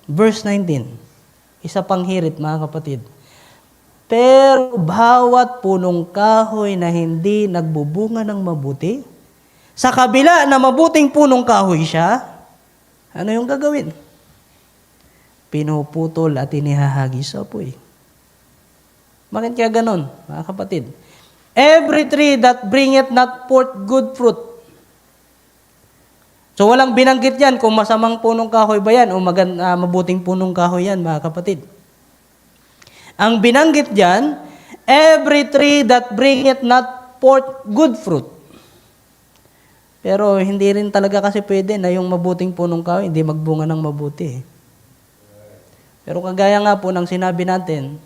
Verse 19, isa pang hirit, mga kapatid. Pero bawat punong kahoy na hindi nagbubunga ng mabuti, sa kabila na mabuting punong kahoy siya, ano yung gagawin? Pinuputol at inihahagis sa apoy. Bakit kaya ganon, mga kapatid? Every tree that bringeth not forth good fruit. So walang binanggit yan kung masamang punong kahoy ba yan o mabuting punong kahoy yan, mga kapatid. Ang binanggit dyan, every tree that bringeth not forth good fruit. Pero hindi rin talaga kasi pwede na yung mabuting punong kahoy hindi magbunga ng mabuti. Pero kagaya nga po ng sinabi natin,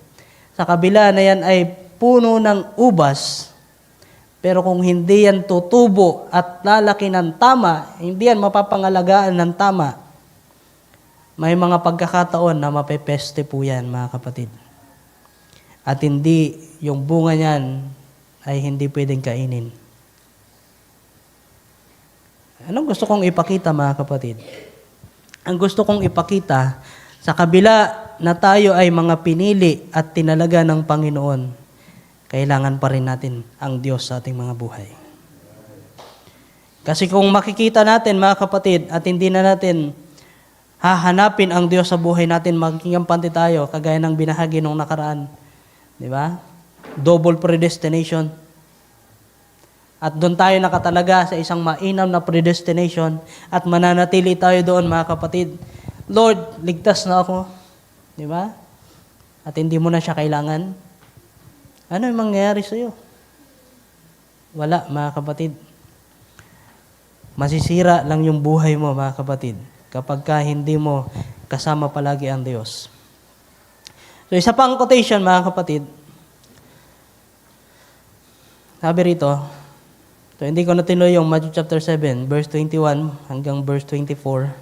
sa kabila na yan ay puno ng ubas, pero kung hindi yan tutubo at lalaki ng tama, hindi yan mapapangalagaan ng tama, may mga pagkakataon na mapepeste po yan, mga kapatid. At hindi, yung bunga niyan ay hindi pwedeng kainin. Anong gusto kong ipakita, mga kapatid? Ang gusto kong ipakita, sa kabila na tayo ay mga pinili at tinalaga ng Panginoon, kailangan pa rin natin ang Diyos sa ating mga buhay. Kasi kung makikita natin, mga kapatid, at hindi na natin hahanapin ang Diyos sa buhay natin, magkikampante tayo, kagaya ng binahagi nung nakaraan. Di ba? Double predestination. At doon tayo nakatalaga sa isang mainam na predestination at mananatili tayo doon, mga kapatid. Lord, ligtas na ako. Di ba? at hindi mo na siya kailangan, ano yung mangyayari sa iyo? Wala, mga kapatid. Masisira lang yung buhay mo, mga kapatid, kapag ka hindi mo kasama palagi ang Diyos. So, isa pang quotation, mga kapatid. Sabi rito, so hindi ko na tinuloy yung Matthew chapter 7, verse 21 hanggang verse 24.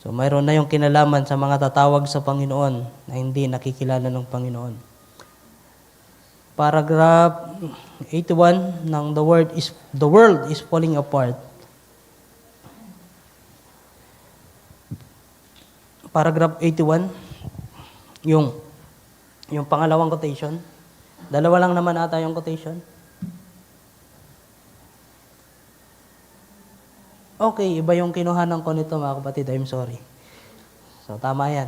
So, mayroon na yung kinalaman sa mga tatawag sa Panginoon na hindi nakikilala ng Panginoon. Paragraph 81 ng the world is falling apart. Paragraph 81, yung pangalawang quotation. Dalawa lang naman ata yung quotation. Okay, iba yung kinuhanan ko nito, mga kapatid. I'm sorry. So, tama yan.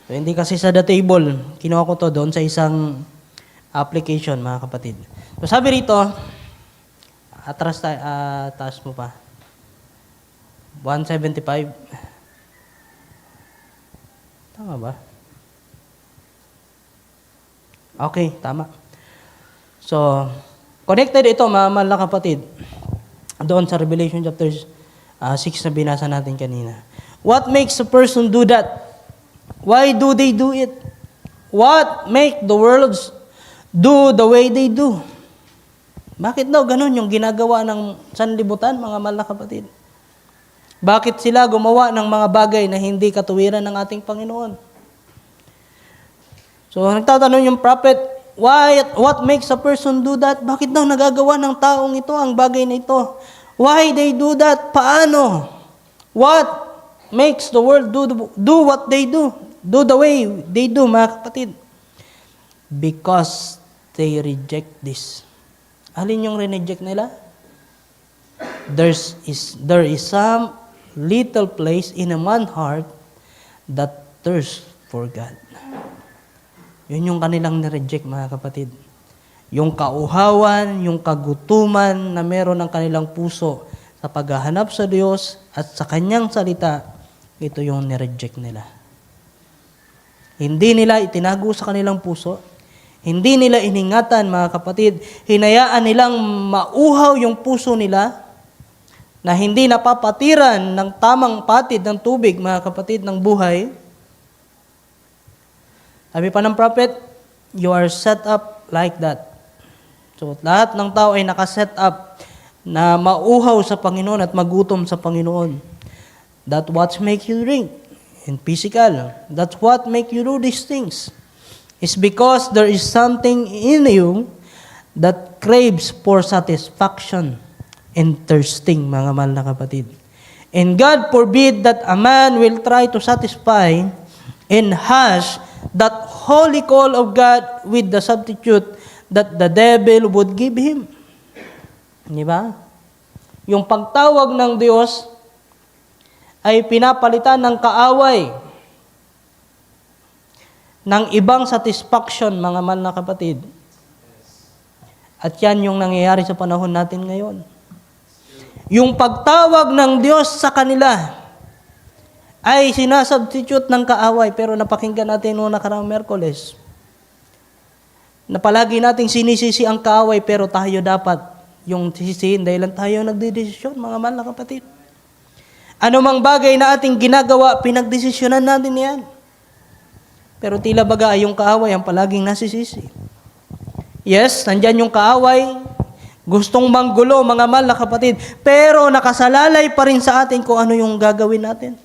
So, hindi kasi sa the table. Kinuha ko to doon sa isang application, mga kapatid. So, sabi rito, taas mo pa. 175. Tama ba? Okay, tama. So, connected ito, mga mahal na kapatid, doon sa Revelation chapter 6 na binasa natin kanina. What makes a person do that? Why do they do it? What make the worlds do the way they do? Bakit daw ganun yung ginagawa ng sanlibutan, mga mahal na kapatid? Bakit sila gumawa ng mga bagay na hindi katuwiran ng ating Panginoon? So, nagtatanong yung prophet, what makes a person do that? Bakit daw nagagawa ng taong ito ang bagay na ito? Why they do that? Paano? What makes the world do what they do? Do the way they do, mga kapatid? Because they reject this. Alin yung reject nila? There is some little place in a man's heart that thirsts for God. Yun yung kanilang nireject, mga kapatid. Yung kauhawan, yung kagutuman na meron ng kanilang puso sa paghahanap sa Diyos at sa Kanyang salita, ito yung nireject nila. Hindi nila itinago sa kanilang puso. Hindi nila iningatan, mga kapatid. Hinayaan nilang mauhaw yung puso nila na hindi napapatiran ng tamang patid ng tubig, mga kapatid, ng buhay. Sabi pa ng prophet, you are set up like that. So, lahat ng tao ay nakaset up na mauhaw sa Panginoon at magutom sa Panginoon. That's what make you drink in physical. That's what make you do these things. It's because there is something in you that craves for satisfaction and thirsting, mga mahal na kapatid. And God forbid that a man will try to satisfy and hash that holy call of God with the substitute that the devil would give him. Di ba? Yung pagtawag ng Diyos ay pinapalitan ng kaaway ng ibang satisfaction, mga mahal na kapatid. At yan yung nangyayari sa panahon natin ngayon. Yung pagtawag ng Diyos sa kanila ay sinasubstitute ng kaaway. Pero napakinggan natin noong nakaraang Miyerkules na palagi nating sinisisi ang kaaway, pero tayo dapat yung sisihin dahil lang tayo nagdedesisyon, mga mahal na kapatid. Ano mang bagay na ating ginagawa, pinagdesisyonan natin yan. Pero tila baga ay yung kaaway ang palaging nasisisi. Yes, nandyan yung kaaway, gustong manggulo, mga mahal na kapatid, pero nakasalalay pa rin sa atin kung ano yung gagawin natin.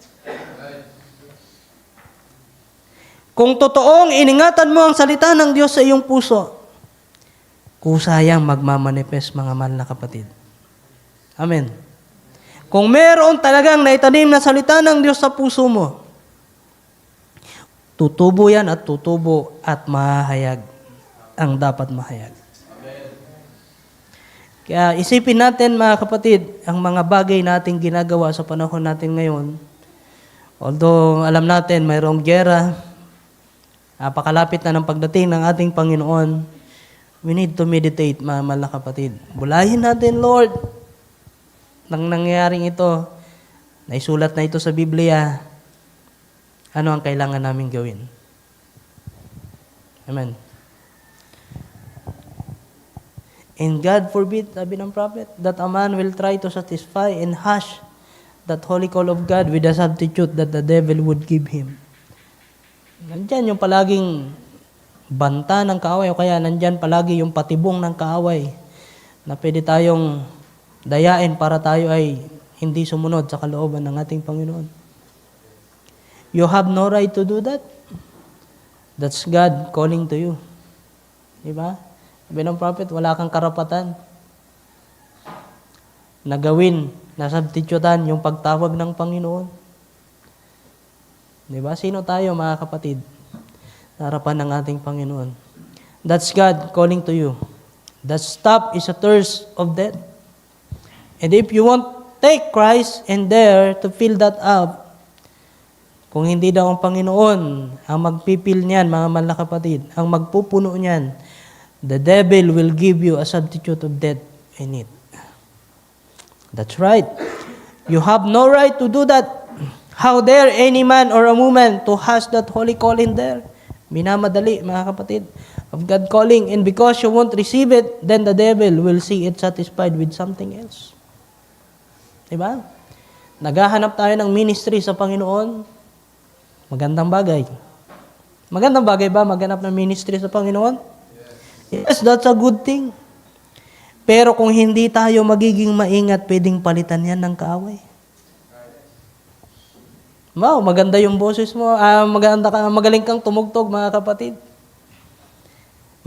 Kung totoong iningatan mo ang salita ng Diyos sa iyong puso, kusayang magmamanifest, mga mahal na kapatid. Amen. Kung meron talagang naitanim na salita ng Diyos sa puso mo, tutubo yan at tutubo at mahayag ang dapat mahayag. Kaya isipin natin, mga kapatid, ang mga bagay nating ginagawa sa panahon natin ngayon. Although alam natin mayroong giyera, napakalapit na ng pagdating ng ating Panginoon, we need to meditate, mga mahal na kapatid. Bulahin natin, Lord, nang nangyayaring ito, naisulat na ito sa Biblia, ano ang kailangan namin gawin? Amen. And God forbid, sabi ng prophet, that a man will try to satisfy and hush that holy call of God with a substitute that the devil would give him. Nandyan yung palaging banta ng kaaway o kaya nandyan palagi yung patibong ng kaaway na pwede tayong dayain para tayo ay hindi sumunod sa kalooban ng ating Panginoon. You have no right to do that. That's God calling to you. Diba? Sabi ng prophet, wala kang karapatan na gawin, na substitutan yung pagtawag ng Panginoon. Diba? Sino tayo, mga kapatid? Sa harapan ng ating Panginoon. That's God calling to you. That stop is a thirst of death. And if you want, take Christ and dare to fill that up. Kung hindi daw ang Panginoon ang magpipil niyan, mga mahal na kapatid, ang magpupuno niyan, the devil will give you a substitute of death in it. That's right. You have no right to do that. How dare any man or a woman to hush that holy calling there? Minamadali, mga kapatid, of God calling. And because you won't receive it, then the devil will see it satisfied with something else. Diba? Naghahanap tayo ng ministry sa Panginoon. Magandang bagay. Magandang bagay ba maghanap ng ministry sa Panginoon? Yes, that's a good thing. Pero kung hindi tayo magiging maingat, pwedeng palitan yan ng kaaway. Wow, maganda yung boses mo. Magaling kang tumugtog, mga kapatid.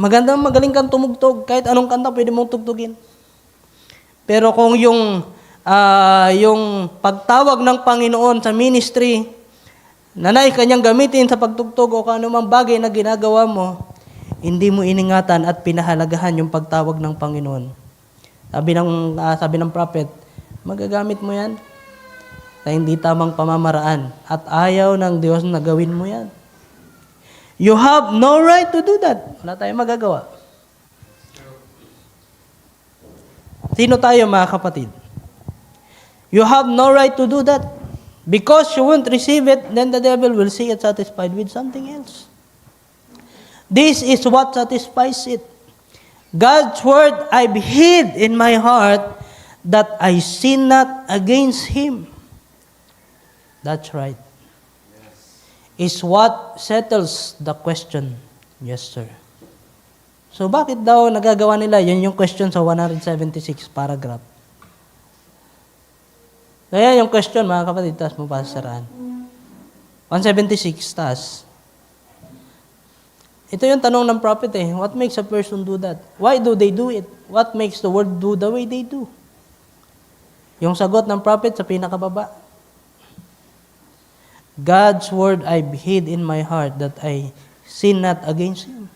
Magaling kang tumugtog. Kahit anong kanta, pwede mong tugtugin. Pero kung yung pagtawag ng Panginoon sa ministry, nanay kanyang gamitin sa pagtugtog o kung anumang bagay na ginagawa mo, hindi mo iningatan at pinahalagahan yung pagtawag ng Panginoon. Sabi ng prophet, magagamit mo yan na hindi tamang pamamaraan at ayaw ng Diyos na gawin mo yan. You have no right to do that. Wala tayong magagawa. Sino tayo, mga kapatid? You have no right to do that. Because you won't receive it, then the devil will see it satisfied with something else. This is what satisfies it. God's word I've hid in my heart that I sin not against Him. That's right. Is what settles the question. Yes, sir. So bakit daw nagagawa nila? Yan yung question sa 176 paragraph. Kaya yung question, mga kapatid, taas mo pa sa saraan. 176, taas. Ito yung tanong ng prophet eh. What makes a person do that? Why do they do it? What makes the world do the way they do? Yung sagot ng prophet sa pinakababa. God's word I've hid in my heart that I sin not against Him.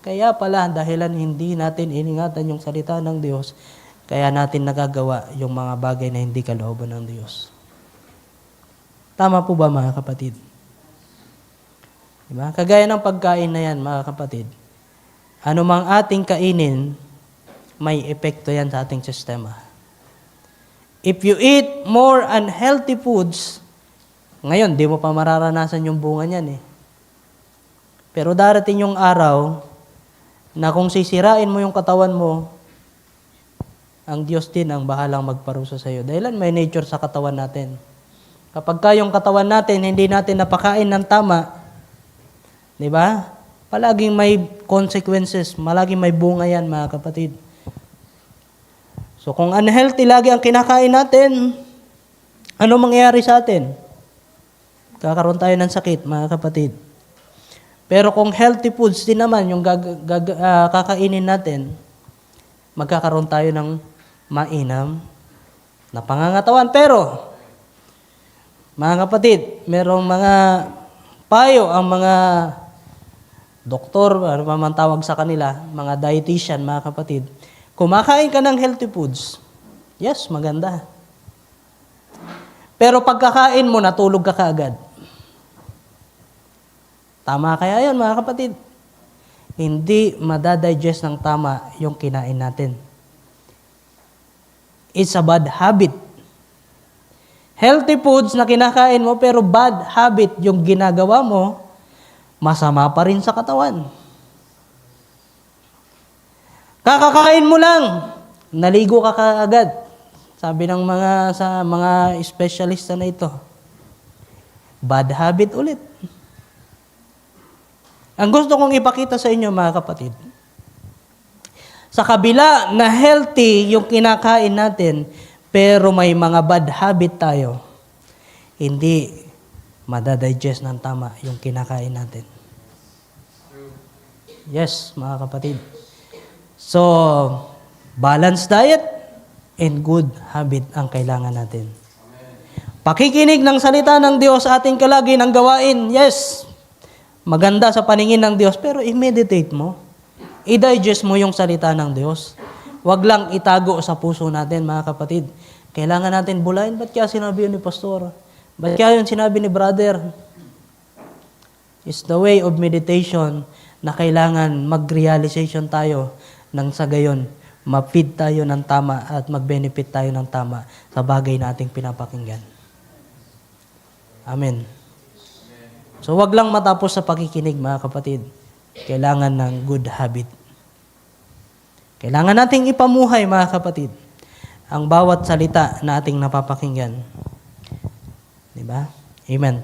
Kaya pala, dahilan hindi natin iningatan yung salita ng Diyos, kaya natin nagagawa yung mga bagay na hindi kalooban ng Diyos. Tama po ba, mga kapatid? Diba? Kagaya ng pagkain na yan, mga kapatid. Ano mang ating kainin, may epekto yan sa ating sistema. If you eat more unhealthy foods, ngayon, di mo pa mararanasan yung bunga niyan eh. Pero darating yung araw na kung sisirain mo yung katawan mo, ang Diyos din ang bahalang magparusa sa iyo. Dahil may nature sa katawan natin. Kapag yung katawan natin, hindi natin napakain ng tama, di ba? Palaging may consequences, palaging may bunga yan, mga kapatid. So kung unhealthy lagi ang kinakain natin, ano mangyayari sa atin? Kakaroon tayo ng sakit, mga kapatid. Pero kung healthy foods din naman yung kakainin natin, magkakaroon tayo ng mainam na pangangatawan. Pero, mga kapatid, merong mga payo ang mga doktor, ano pa man tawag sa kanila, mga dietitian, mga kapatid. Kumakain ka ng healthy foods, yes, maganda. Pero pagkakain mo, natulog ka kaagad. Tama kaya yun, mga kapatid? Hindi madadigest ng tama yung kinain natin. It's a bad habit. Healthy foods na kinakain mo, pero bad habit yung ginagawa mo, masama pa rin sa katawan. Kakakain mo lang, naligo ka kaagad. Sabi ng mga espesyalista na ito, bad habit ulit. Ang gusto kong ipakita sa inyo mga kapatid, sa kabila na healthy yung kinakain natin, pero may mga bad habit tayo, hindi madadigest ng tama yung kinakain natin. Yes, mga kapatid. So, balanced diet and good habit ang kailangan natin. Pakikinig ng salita ng Diyos sa ating kalagi ng gawain, yes, maganda sa paningin ng Diyos, pero i-meditate mo. I-digest mo yung salita ng Diyos. Huwag lang itago sa puso natin, mga kapatid. Kailangan natin bulayin. Ba't kaya sinabi yun ni Pastor? Ba't kaya yun sinabi ni Brother? It's the way of meditation na kailangan mag-realization tayo nang sa gayon, ma-feed tayo ng tama at mag-benefit tayo ng tama sa bagay na ating pinapakinggan. Amen. So, wag lang matapos sa pakikinig, mga kapatid. Kailangan ng good habit. Kailangan nating ipamuhay, mga kapatid, ang bawat salita na ating napapakinggan. Diba? Amen.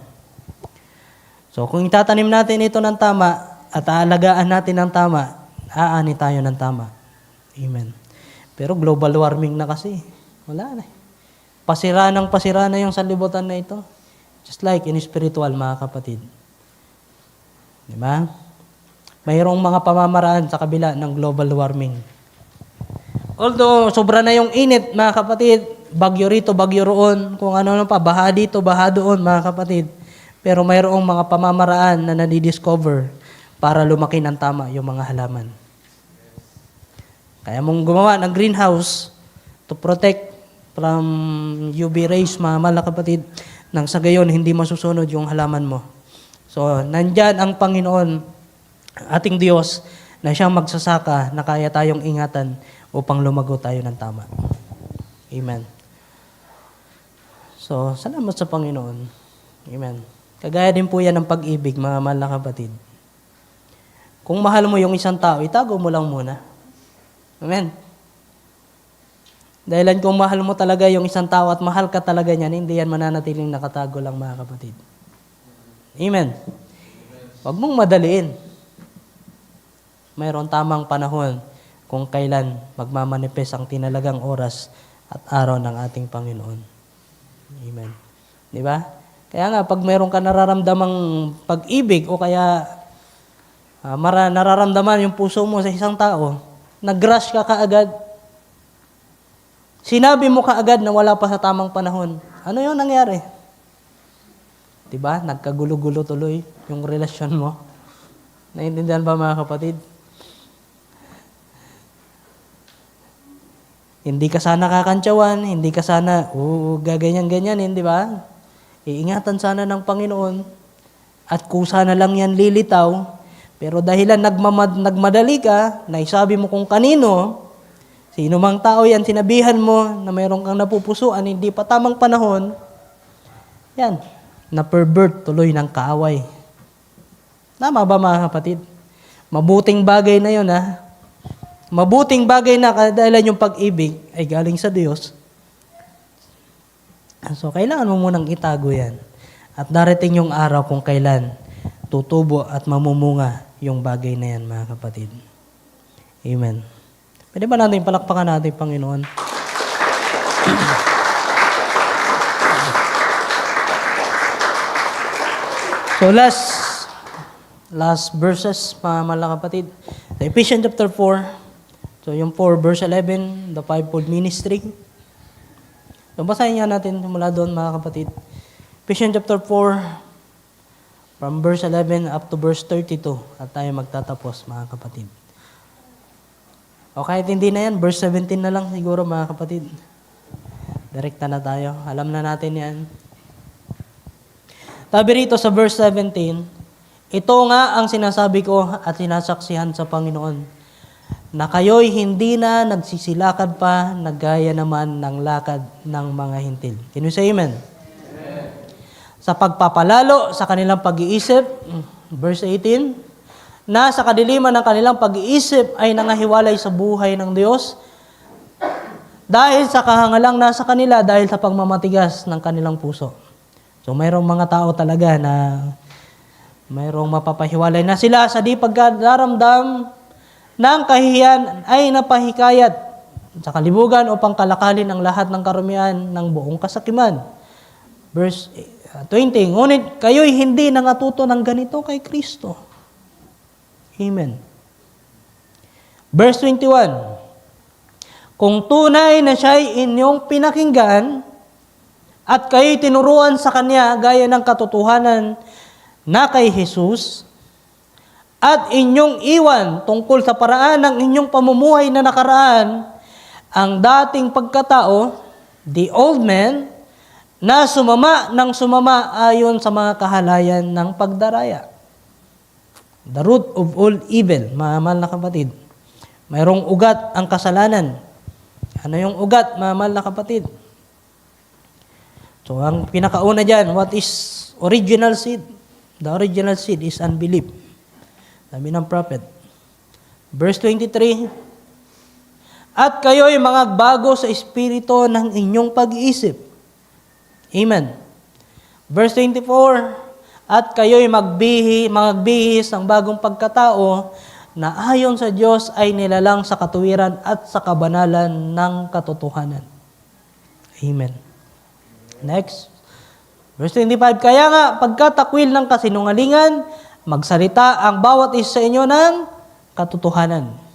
So, kung itatanim natin ito ng tama at aalagaan natin ng tama, aani tayo ng tama. Amen. Pero global warming na kasi. Wala na. Pasira na yung sanlibutan na ito. Just like in spiritual, mga kapatid. Diba? Mayroong mga pamamaraan sa kabila ng global warming. Although, sobra na yung init, mga kapatid, bagyo rito, bagyo roon, kung ano pa, baha dito, baha doon, mga kapatid. Pero mayroong mga pamamaraan na nadidiscover para lumaki ng tama yung mga halaman. Kaya mong gumawa ng greenhouse to protect from UV rays, mga kapatid, nang sa gayon, hindi masusunod yung halaman mo. So, nandyan ang Panginoon, ating Diyos, na siyang magsasaka na kaya tayong ingatan upang lumago tayo ng tama. Amen. So, salamat sa Panginoon. Amen. Kagaya din po yan ng pag-ibig, mga mahal na kapatid. Kung mahal mo yung isang tao, itago mo lang muna. Amen. Dahilan kung mahal mo talaga yung isang tao at mahal ka talaga niyan, hindi yan mananatiling nakatago lang, mga kapatid. Amen. Huwag mong madaliin. Mayroon tamang panahon kung kailan magmamanifest ang tinalagang oras at araw ng ating Panginoon. Amen. Di ba? Kaya nga, pag mayroon ka nararamdamang pag-ibig o kaya nararamdaman yung puso mo sa isang tao, nag-rush ka kaagad, sinabi mo kaagad na wala pa sa tamang panahon, ano yung nangyari? Diba? Nagkagulo-gulo tuloy yung relasyon mo. Naintindihan ba, mga kapatid? Hindi ka sana kakantsawan, hindi ka sana, gaganyan-ganyan, di ba? Iingatan sana ng Panginoon at kusa na lang yan lilitaw, pero dahilan nagmadali ka, naisabi mo kung kanino, sino mang tao yan, sinabihan mo na mayroon kang napupusuan, hindi pa tamang panahon, yan, na-pervert tuloy ng kaaway. Tama ba, mga kapatid? Mabuting bagay na yun, ha? Mabuting bagay na kadahilan yung pag-ibig ay galing sa Diyos. So, kailangan mo munang itago yan. At darating yung araw kung kailan tutubo at mamumunga yung bagay na yan, mga kapatid. Amen. Pwede ba natin palakpakan natin, Panginoon? So, last verses, mga kapatid. Sa Ephesians chapter 4, so yung 4 verse 11, the fivefold ministry. So basahin nga natin mula doon, mga kapatid. Ephesians chapter 4, from verse 11 up to verse 32, at tayo magtatapos, mga kapatid. O kahit hindi na yan, verse 17 na lang siguro, mga kapatid. Direkta na tayo. Alam na natin yan. Sabi rito sa verse 17, ito nga ang sinasabi ko at sinasaksihan sa Panginoon, na kayo'y hindi na nagsisilakad pa, nagaya naman ng lakad ng mga hintil. Can you say amen? Amen. Sa pagpapalalo sa kanilang pag-iisip, verse 18, na sa kadiliman ng kanilang pag-iisip ay nangahiwalay sa buhay ng Diyos dahil sa kahangalang nasa kanila dahil sa pagmamatigas ng kanilang puso. So mayroong mga tao talaga na mayroong mapapahiwalay na sila sa di pagdaramdam ng kahihiyan ay napahikayat sa kalibugan upang kalakarin ang lahat ng karumian ng buong kasakiman. Verse 20, ngunit kayo'y hindi nangatuto ng ganito kay Kristo. Amen. Verse 21, kung tunay na siya'y inyong pinakinggan at kayo'y tinuruan sa Kanya gaya ng katotohanan na kay Jesus, at inyong iwan tungkol sa paraan ng inyong pamumuhay na nakaraan, ang dating pagkatao, the old man, na sumama ng sumama ayon sa mga kahalayan ng pagdaraya. The root of all evil, mga mahal na kapatid. Mayroong ugat ang kasalanan. Ano yung ugat, mga mahal na kapatid? So, ang pinakauna dyan, what is original seed? The original seed is unbelief. Sabi ng prophet. Verse 23, at kayo'y magbago sa espiritu ng inyong pag-iisip. Amen. Verse 24, at kayo'y magbihis ng bagong pagkatao na ayon sa Diyos ay nilalang sa katuwiran at sa kabanalan ng katotohanan. Amen. Next. Verse 25, kaya nga pagkatakwil ng kasinungalingan, magsalita ang bawat isa sa inyo ng katotohanan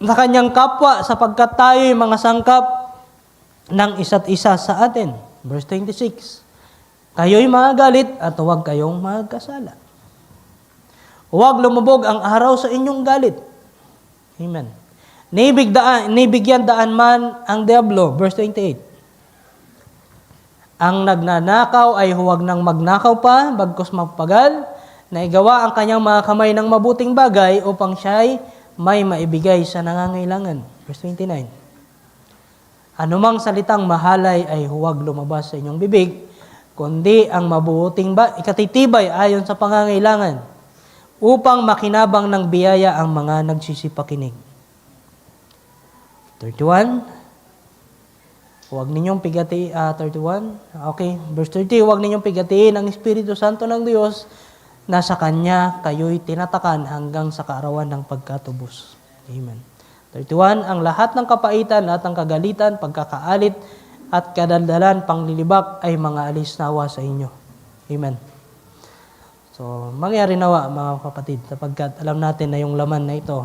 sa kanyang kapwa sapagkat tayo'y mga sangkap ng isa't isa sa atin. Verse 26, kayo'y magalit at huwag kayong magkasala. Huwag lumubog ang araw sa inyong galit. Amen. Nibigyan daan man ang diablo. Verse 28, ang nagnanakaw ay huwag nang magnakaw pa, bagkus mapagal, na igawa ang kanyang mga kamay ng mabuting bagay upang siya'y may maibigay sa nangangailangan. Verse 29. Anumang salitang mahalay ay huwag lumabas sa inyong bibig, kundi ang mabuting ikatitibay ayon sa pangangailangan, upang makinabang ng biyaya ang mga nagsisipakinig. 31. Huwag ninyong 31. Okay, verse 30. Huwag ninyong pigatiin ang Espiritu Santo ng Diyos na sa Kanya kayo'y tinatakan hanggang sa kaarawan ng pagkatubos. Amen. 31. Ang lahat ng kapaitan at ang kagalitan, pagkakaalit at kadaldalan, panglilibak ay mga alisnawa sa inyo. Amen. So, mangyari nawa mga kapatid, sapagkat alam natin na yung laman na ito,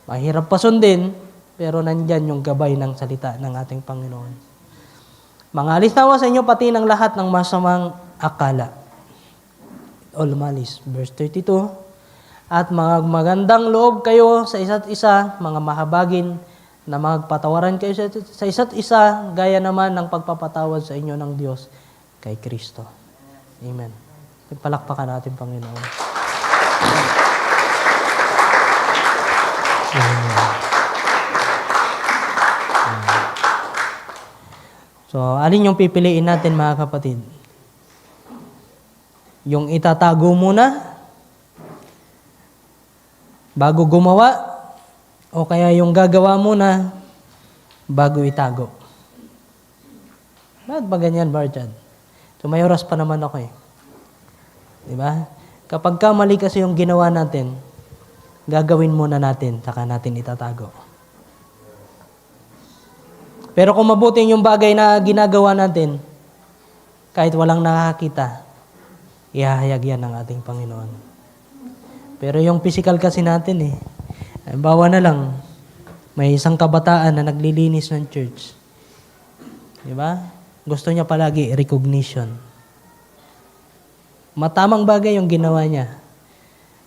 mahirap pasundin, pero nandyan yung gabay ng salita ng ating Panginoon. Mga alisnawa sa inyo pati ng lahat ng masamang akala. All malis. Verse 32. At mga magandang loob kayo sa isa't isa, mga mahabagin, na magpatawaran kayo sa isa't isa, gaya naman ng pagpapatawad sa inyo ng Diyos kay Kristo. Amen. Pagpalakpakan natin, Panginoon. Amen. So, alin yung pipiliin natin, mga kapatid? Yung itatago muna bago gumawa, o kaya yung gagawa muna bago itago? Bakit ba ganyan, Barchad? So, may oras pa naman ako eh. Diba? Kapag mali kasi yung ginawa natin, gagawin muna natin, saka natin itatago. Pero kung mabuting yung bagay na ginagawa natin, kahit walang nakakita, ihahayag yan ng ating Panginoon. Pero yung physical kasi natin bawa na lang, may isang kabataan na naglilinis ng church. Diba? Gusto niya palagi recognition. Matamang bagay yung ginawa niya.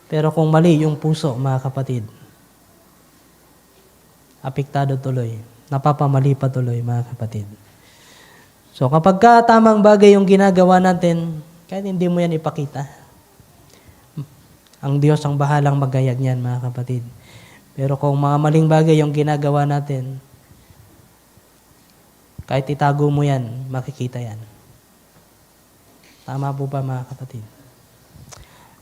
Pero kung mali yung puso, mga kapatid, apektado tuloy. Napapamali pa tuloy, mga kapatid. So, kapag tamang bagay yung ginagawa natin, kahit hindi mo yan ipakita, ang Diyos ang bahalang magayag niyan, mga kapatid. Pero kung mga maling bagay yung ginagawa natin, kahit itago mo yan, makikita yan. Tama po ba, mga kapatid?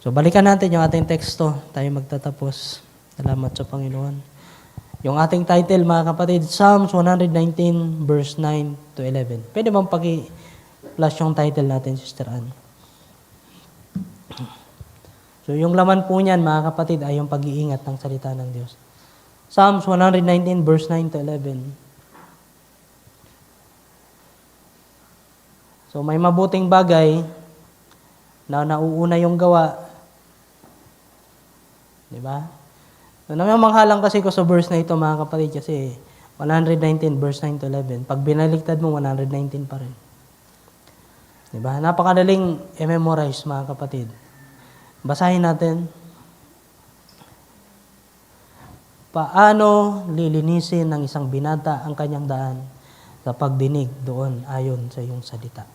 So, balikan natin yung ating teksto. Tayo magtatapos. Salamat sa Panginoon. Yung ating title, mga kapatid, Psalms 119, verse 9 to 11. Pwede bang paki-flash yung title natin, Sister Ann? So, yung laman po niyan, mga kapatid, ay yung pag-iingat ng salita ng Diyos. Psalms 119, verse 9 to 11. So, may mabuting bagay na nauuna yung gawa. Diba? So, namamanghalang kasi ko sa verse na ito, mga kapatid, kasi 119, verse 9 to 11. Pag binaliktad mo, 119 pa rin. Diba? Napakadaling i-memorize, mga kapatid. Basahin natin. Paano lilinisin ng isang binata ang kanyang daan sa pagdinig doon ayon sa iyong salita?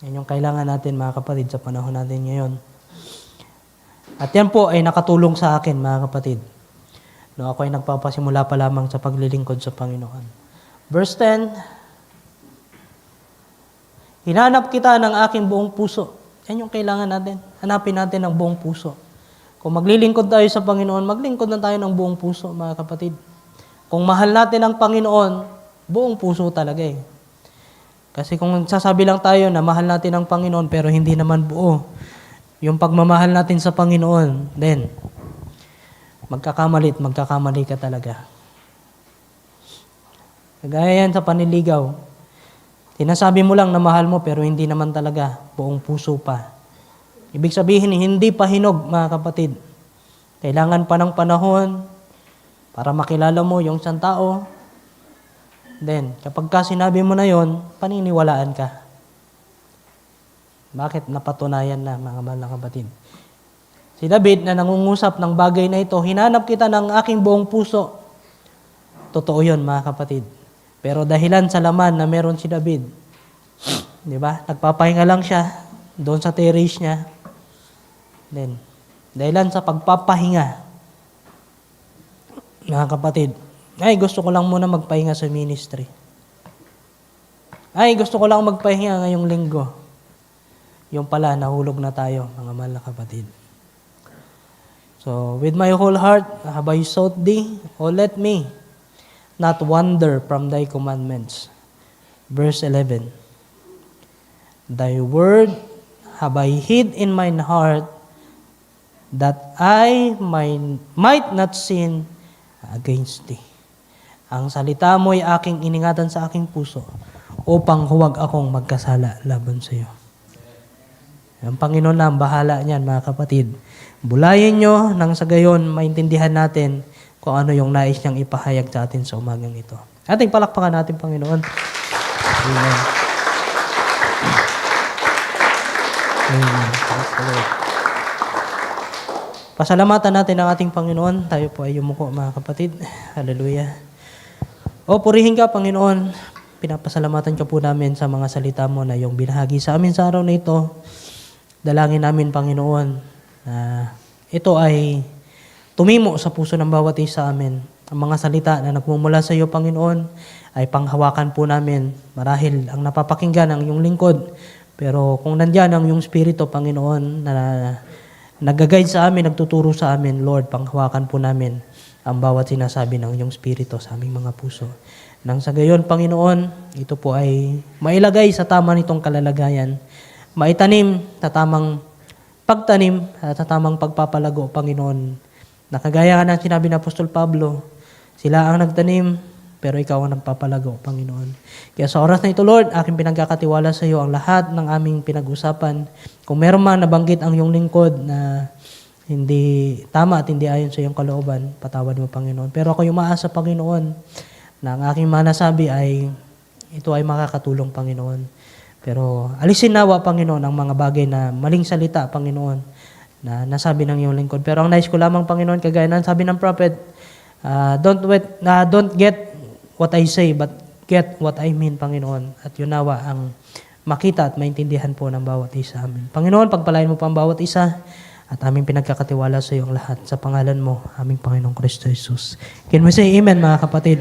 Yan yung kailangan natin, mga kapatid, sa panahon natin ngayon. At yan po ay nakatulong sa akin, mga kapatid. No, ako ay nagpapasimula pa lamang sa paglilingkod sa Panginoon. Verse 10, hinanap kita ng aking buong puso. Yan yung kailangan natin. Hanapin natin ang buong puso. Kung maglilingkod tayo sa Panginoon, maglingkod na tayo ng buong puso, mga kapatid. Kung mahal natin ang Panginoon, buong puso talaga eh. Kasi kung sasabi lang tayo na mahal natin ang Panginoon pero hindi naman buo, yung pagmamahal natin sa Panginoon, then, magkakamali ka talaga. Kagaya yan sa panliligaw. Sinasabi mo lang na mahal mo pero hindi naman talaga buong puso pa. Ibig sabihin, hindi pa hinog, mga kapatid. Kailangan pa ng panahon para makilala mo yung isang tao. Then, kapag ka sinabi mo na yon, paniniwalaan ka. Bakit? Napatunayan na, mga mahal na kapatid. Si David na nangungusap ng bagay na ito, hinanap kita ng aking buong puso. Totoo yun, mga kapatid. Pero dahilan sa laman na meron si David, di ba? Nagpapahinga lang siya doon sa terrace niya. Then, dahilan sa pagpapahinga, mga kapatid, ay gusto ko lang muna magpahinga sa ministry. Ay gusto ko lang magpahinga ngayong linggo. Yung pala, nahulog na tayo, mga mahal na kapatid. So, with my whole heart, have I sought thee? O let me not wander from thy commandments. Verse 11. Thy word have I hid in mine heart, that I might not sin against thee. Ang salita mo ay aking iningatan sa aking puso, upang huwag akong magkasala laban sa iyo. Ang Panginoon na ang bahala niyan, mga kapatid. Bulayin nyo nang sa gayon maintindihan natin kung ano yung nais niyang ipahayag sa atin sa umagang ito. Ating palakpakan natin, Panginoon. Amen. Amen. Pasalamatan natin ang ating Panginoon. Tayo po ay yumuko, mga kapatid. Hallelujah. O, purihin ka, Panginoon. Pinapasalamatan ka po namin sa mga salita mo na yung binahagi sa amin sa araw na ito. Dalangin namin, Panginoon, na ito ay tumimo sa puso ng bawat isa amin. Ang mga salita na nagmumula sa iyo, Panginoon, ay panghawakan po namin. Marahil ang napapakinggan ang iyong lingkod. Pero kung nandyan ang iyong Espiritu, Panginoon, na nag-guide sa amin, nagtuturo sa amin, Lord, panghawakan po namin ang bawat sinasabi ng iyong Espiritu sa aming mga puso. Nang sa gayon, Panginoon, ito po ay mailagay sa tama nitong kalalagayan. Maitanim sa tamang pagtanim at sa tamang pagpapalago, Panginoon. Nakagaya ng sinabi ng Apostol Pablo, sila ang nagtanim, pero ikaw ang nagpapalago, Panginoon. Kaya sa oras na ito, Lord, aking pinagkakatiwala sa iyo ang lahat ng aming pinag-usapan. Kung meron man nabanggit ang iyong lingkod na hindi tama at hindi ayon sa iyong kalooban, patawad mo, Panginoon. Pero ako yung umaasa, Panginoon, na ang aking manasabi ay ito ay makakatulong, Panginoon. Pero alisin nawa, Panginoon, ang mga bagay na maling salita, Panginoon, na nasabi ng iyong lingkod. Pero ang nais ko lamang, Panginoon, kagaya ng sabi ng prophet, don't get what I say, but get what I mean, Panginoon. At yun nawa ang makita at maintindihan po ng bawat isa amin. Panginoon, pagpalain mo pa ang bawat isa at aming pinagkakatiwala sa iyo ang lahat. Sa pangalan mo, aming Panginoong Kristo Jesus. Can we say amen, mga kapatid?